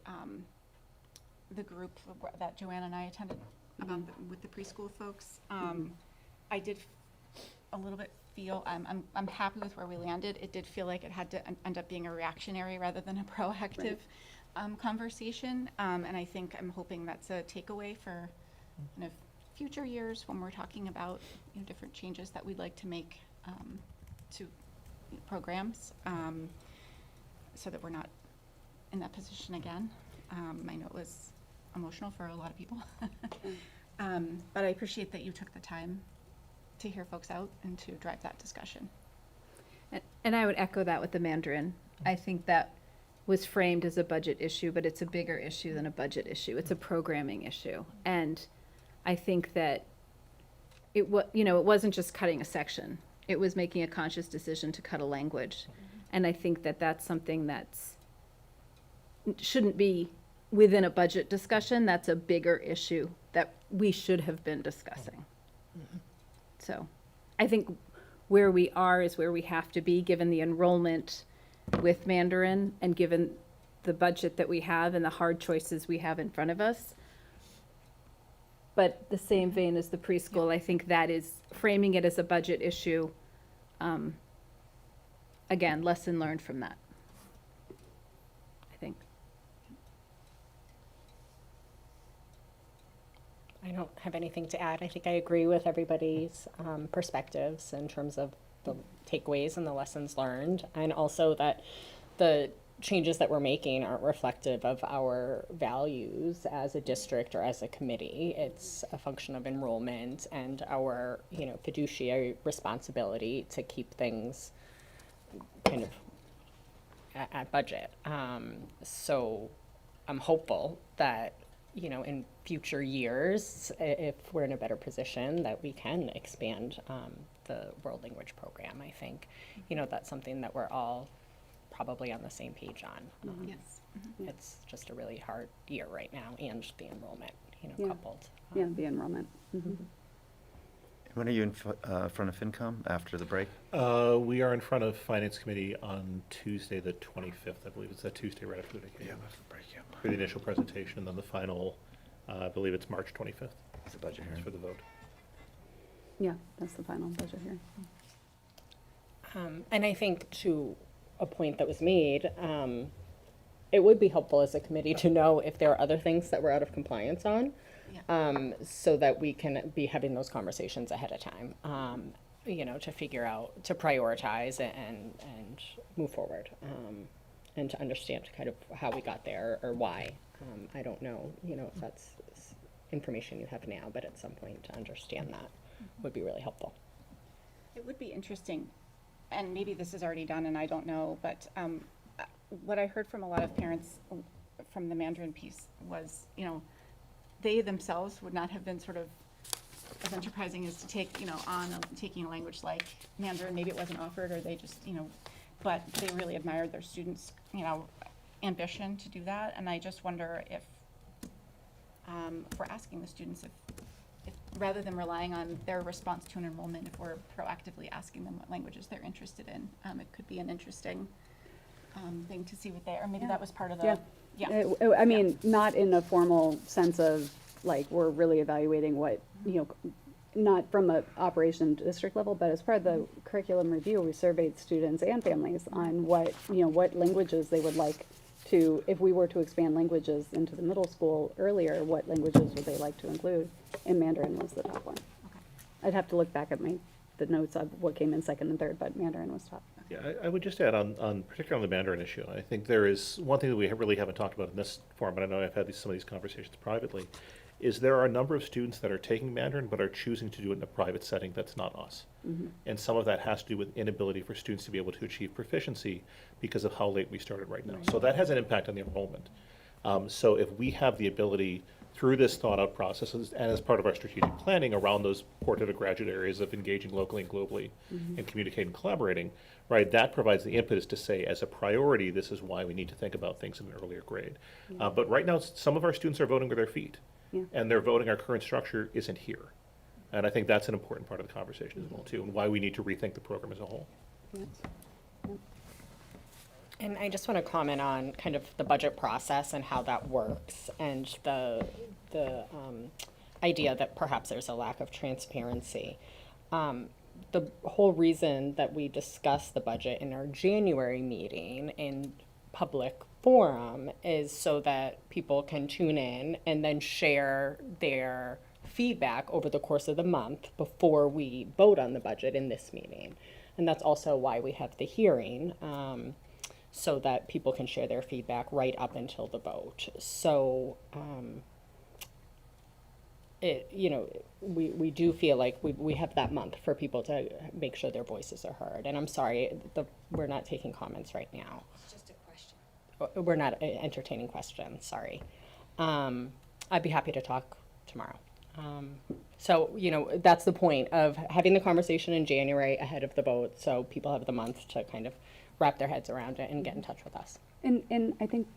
group that Joanne and I attended about with the preschool folks. I did a little bit feel, I'm happy with where we landed. It did feel like it had to end up being a reactionary rather than a proactive conversation. And I think I'm hoping that's a takeaway for kind of future years when we're talking about, you know, different changes that we'd like to make to programs, so that we're not in that position again. I know it was emotional for a lot of people. But I appreciate that you took the time to hear folks out and to drive that discussion. And I would echo that with the Mandarin. I think that was framed as a budget issue, but it's a bigger issue than a budget issue. It's a programming issue. And I think that it wasn't just cutting a section. It was making a conscious decision to cut a language. And I think that that's something shouldn't be within a budget discussion. That's a bigger issue that we should have been discussing. So I think where we are is where we have to be, given the enrollment with Mandarin and given the budget that we have and the hard choices we have in front of us. But the same vein as the preschool, I think that is framing it as a budget issue. Again, lesson learned from that, I think. I don't have anything to add. I think I agree with everybody's perspectives in terms of the takeaways and the lessons learned, and also that the changes that we're making aren't reflective of our values as a district or as a committee. It's a function of enrollment and our, you know, fiduciary responsibility to keep things kind of at budget. So I'm hopeful that, you know, in future years, if we're in a better position, that we can expand the world language program. I think, you know, that's something that we're all probably on the same page on. Yes. It's just a really hard year right now, and the enrollment, you know, Yeah. coupled. Yeah, the enrollment. When are you in front of FinCom after the break? We are in front of Finance Committee on Tuesday, the 25th. I believe it's that Tuesday right after the vacation. Yeah, that's the break, yeah. For the initial presentation, and then the final, I believe it's March 25th. It's the budget It's hearing. for the vote. Yeah, that's the final budget here. And I think to a point that was made, it would be helpful as a committee to know if there are other things that we're out of compliance on, so that we can be having those conversations ahead of time, you know, to figure out, to prioritize and move forward, and to understand kind of how we got there or why. I don't know, you know, if that's information you have now, but at some point to understand that would be really helpful. It would be interesting, and maybe this is already done and I don't know, but what I heard from a lot of parents from the Mandarin piece was, you know, they themselves would not have been sort of as enterprising as to take, you know, taking a language like Mandarin. Maybe it wasn't offered, or they just, you know, but they really admired their students', you know, ambition to do that. And I just wonder if we're asking the students if rather than relying on their response to an enrollment, if we're proactively asking them what languages they're interested in, it could be an interesting thing to see what they, or maybe that was part of the, I mean, not in a formal sense of, like, we're really evaluating what, you know, not from a operation district level, but as part of the curriculum review, we surveyed students and families on what, what languages they would like to, if we were to expand languages into the middle school earlier, what languages would they like to include? And Mandarin was the top one. I'd have to look back at the notes of what came in second and third, but Mandarin was top. Yeah, I would just add particularly on the Mandarin issue, I think there is one thing that we really haven't talked about in this forum, and I know I've had some of these conversations privately, is there are a number of students that are taking Mandarin but are choosing to do it in a private setting that's not us. Mhm. And some of that has to do with inability for students to be able to achieve proficiency because of how late we started right now. So that has an impact on the enrollment. So if we have the ability through this thought out process and as part of our strategic planning around those portrait of graduate areas of engaging locally and globally and communicating and collaborating, right, that provides the impetus to say as a priority, this is why we need to think about things in an earlier grade. But right now, some of our students are voting with their feet. Yeah. And they're voting our current structure isn't here. And I think that's an important part of the conversation as well too, and why we need to rethink the program as a whole. Yes. And I just want to comment on kind of the budget process and how that works, and the idea that perhaps there's a lack of transparency. The whole reason that we discuss the budget in our January meeting in public forum is so that people can tune in and then share their feedback over the course of the month before we vote on the budget in this meeting. And that's also why we have the hearing, so that people can share their feedback right up until the vote. So, we do feel like we have that month for people to make sure their voices are heard. And I'm sorry, we're not taking comments right now. It's just a question. We're not entertaining questions, sorry. I'd be happy to talk tomorrow. So, that's the point of having the conversation in January ahead of the vote, so people have the month to kind of wrap their heads around it and get in touch with us. And I think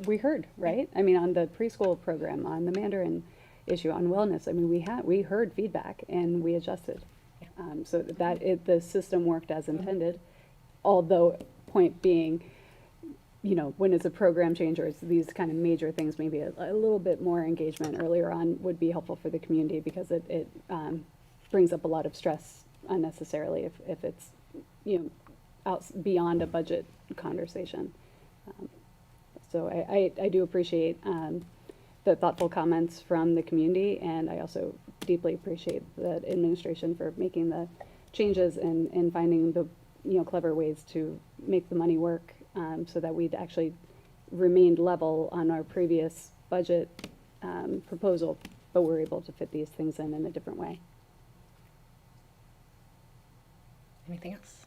we heard, right? I mean, on the preschool program, on the Mandarin issue, on wellness, I mean, we heard feedback and we adjusted. So that the system worked as intended, although point being, when it's a program change or it's these kind of major things, maybe a little bit more engagement earlier on would be helpful for the community, because it brings up a lot of stress unnecessarily if it's, out beyond a budget conversation. So I do appreciate the thoughtful comments from the community, and I also deeply appreciate the administration for making the changes and finding the clever ways to make the money work, so that we'd actually remained level on our previous budget proposal, but we're able to fit these things in a different way. Anything else?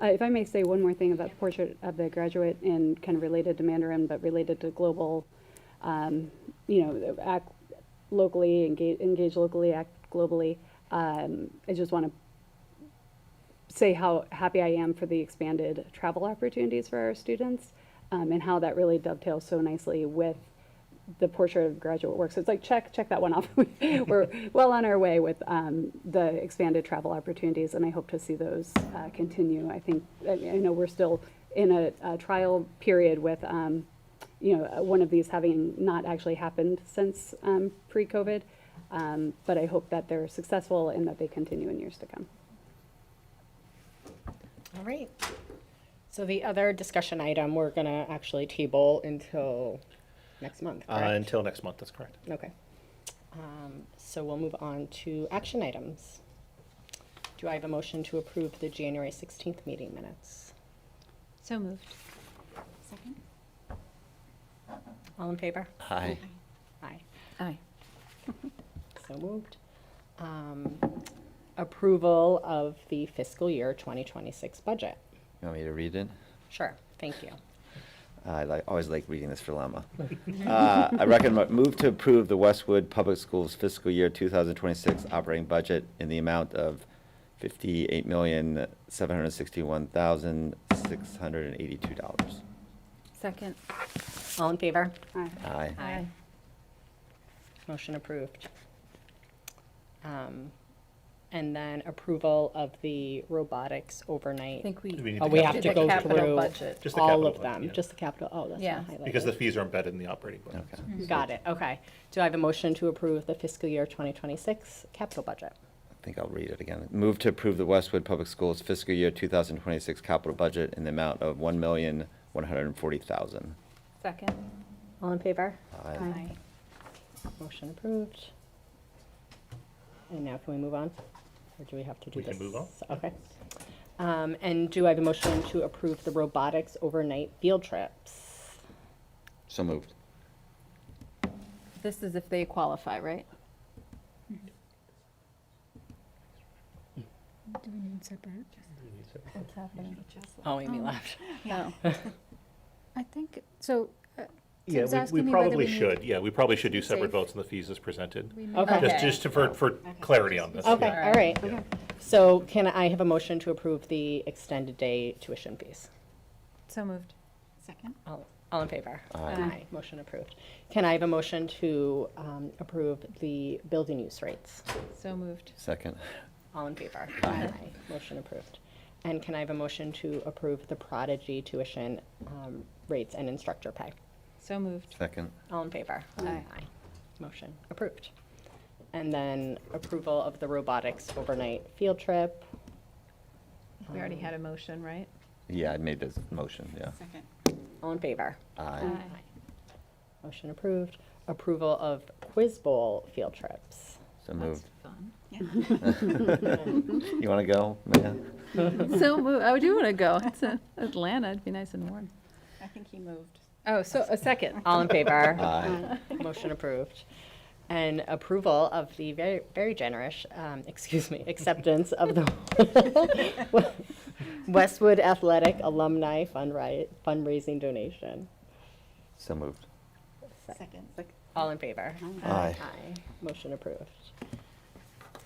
If I may say one more thing about the portrait of the graduate, and kind of related to Mandarin, but related to global, act locally, engage locally, act globally. I just want to say how happy I am for the expanded travel opportunities for our students, and how that really dovetails so nicely with the portrait of graduate work. So it's like, check that one off. We're well on our way with the expanded travel opportunities, and I hope to see those continue. I know we're still in a trial period with, one of these having not actually happened since pre-COVID, but I hope that they're successful and that they continue in years to come. All right. So the other discussion item, we're gonna actually table until next month, correct? Until next month, that's correct. Okay. So we'll move on to action items. Do I have a motion to approve the January 16th meeting minutes? So moved. Second? All in favor? Aye. Aye. Aye. So moved. Approval of the fiscal year 2026 budget. You want me to read it? Sure, thank you. I always like reading this for Lemma. I recommend move to approve the Westwood Public Schools fiscal year 2026 operating budget in the amount of $58,761,682. Second. All in favor? Aye. Aye. Aye. Motion approved. And then approval of the robotics overnight. I think we. We need Oh, the we have capital to go budget. through Just the all capital of budget, them, yeah. just the capital, oh, that's Yeah. not highlighted. Because the fees are embedded in the operating budget. Okay. Got it, okay. Do I have a motion to approve the fiscal year 2026 capital budget? think I'll read it again. Move to approve the Westwood Public Schools fiscal year 2026 capital budget in the amount of $1,140,000. Second. All in favor? Aye. Motion approved. And now can we move on? Or do we have to do We this? can move on. Okay. And do I have a motion to approve the robotics overnight field trips? So moved. This is if they qualify, right? Do we need separate? What's happening? Oh, Amy left. No. I think, so, Yeah, Tim's we asking me whether probably we need- should, yeah, we probably should do separate Safe. votes on the fees as presented. we need- Okay. Just for clarity on this. Okay, yeah. all right. Yeah. So can I have a motion to approve the extended day tuition fees? So moved. Second. All in favor? Aye. Motion approved. Can I have a motion to approve the building use rates? So moved. Second. All in favor? Aye. Motion approved. And can I have a motion to approve the Prodigy tuition rates and instructor pay? So moved. Second. All in favor? Aye. Motion approved. And then approval of the robotics overnight field trip. We already had a motion, right? Yeah, I made this motion, yeah. Second. All in favor? Aye. Motion approved. Approval of Quizbowl field trips. So moved. Fun. You want to go, man? So moved. I do want to go. It's Atlanta. It'd be nice and warm. I think he moved. Oh, so a second. All in favor? Aye. Motion approved. And approval of the very, very generous, acceptance of the Westwood Athletic Alumni fundraising donation. So moved. Second. All in favor? Aye. Motion approved.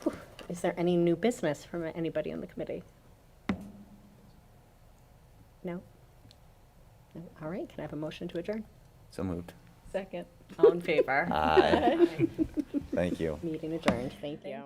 Whew. Is there any new business from anybody on the committee? No? No? All right, can I have a motion to adjourn? So moved. Second. All in favor? Aye. Thank you. Meeting adjourned. Thank you.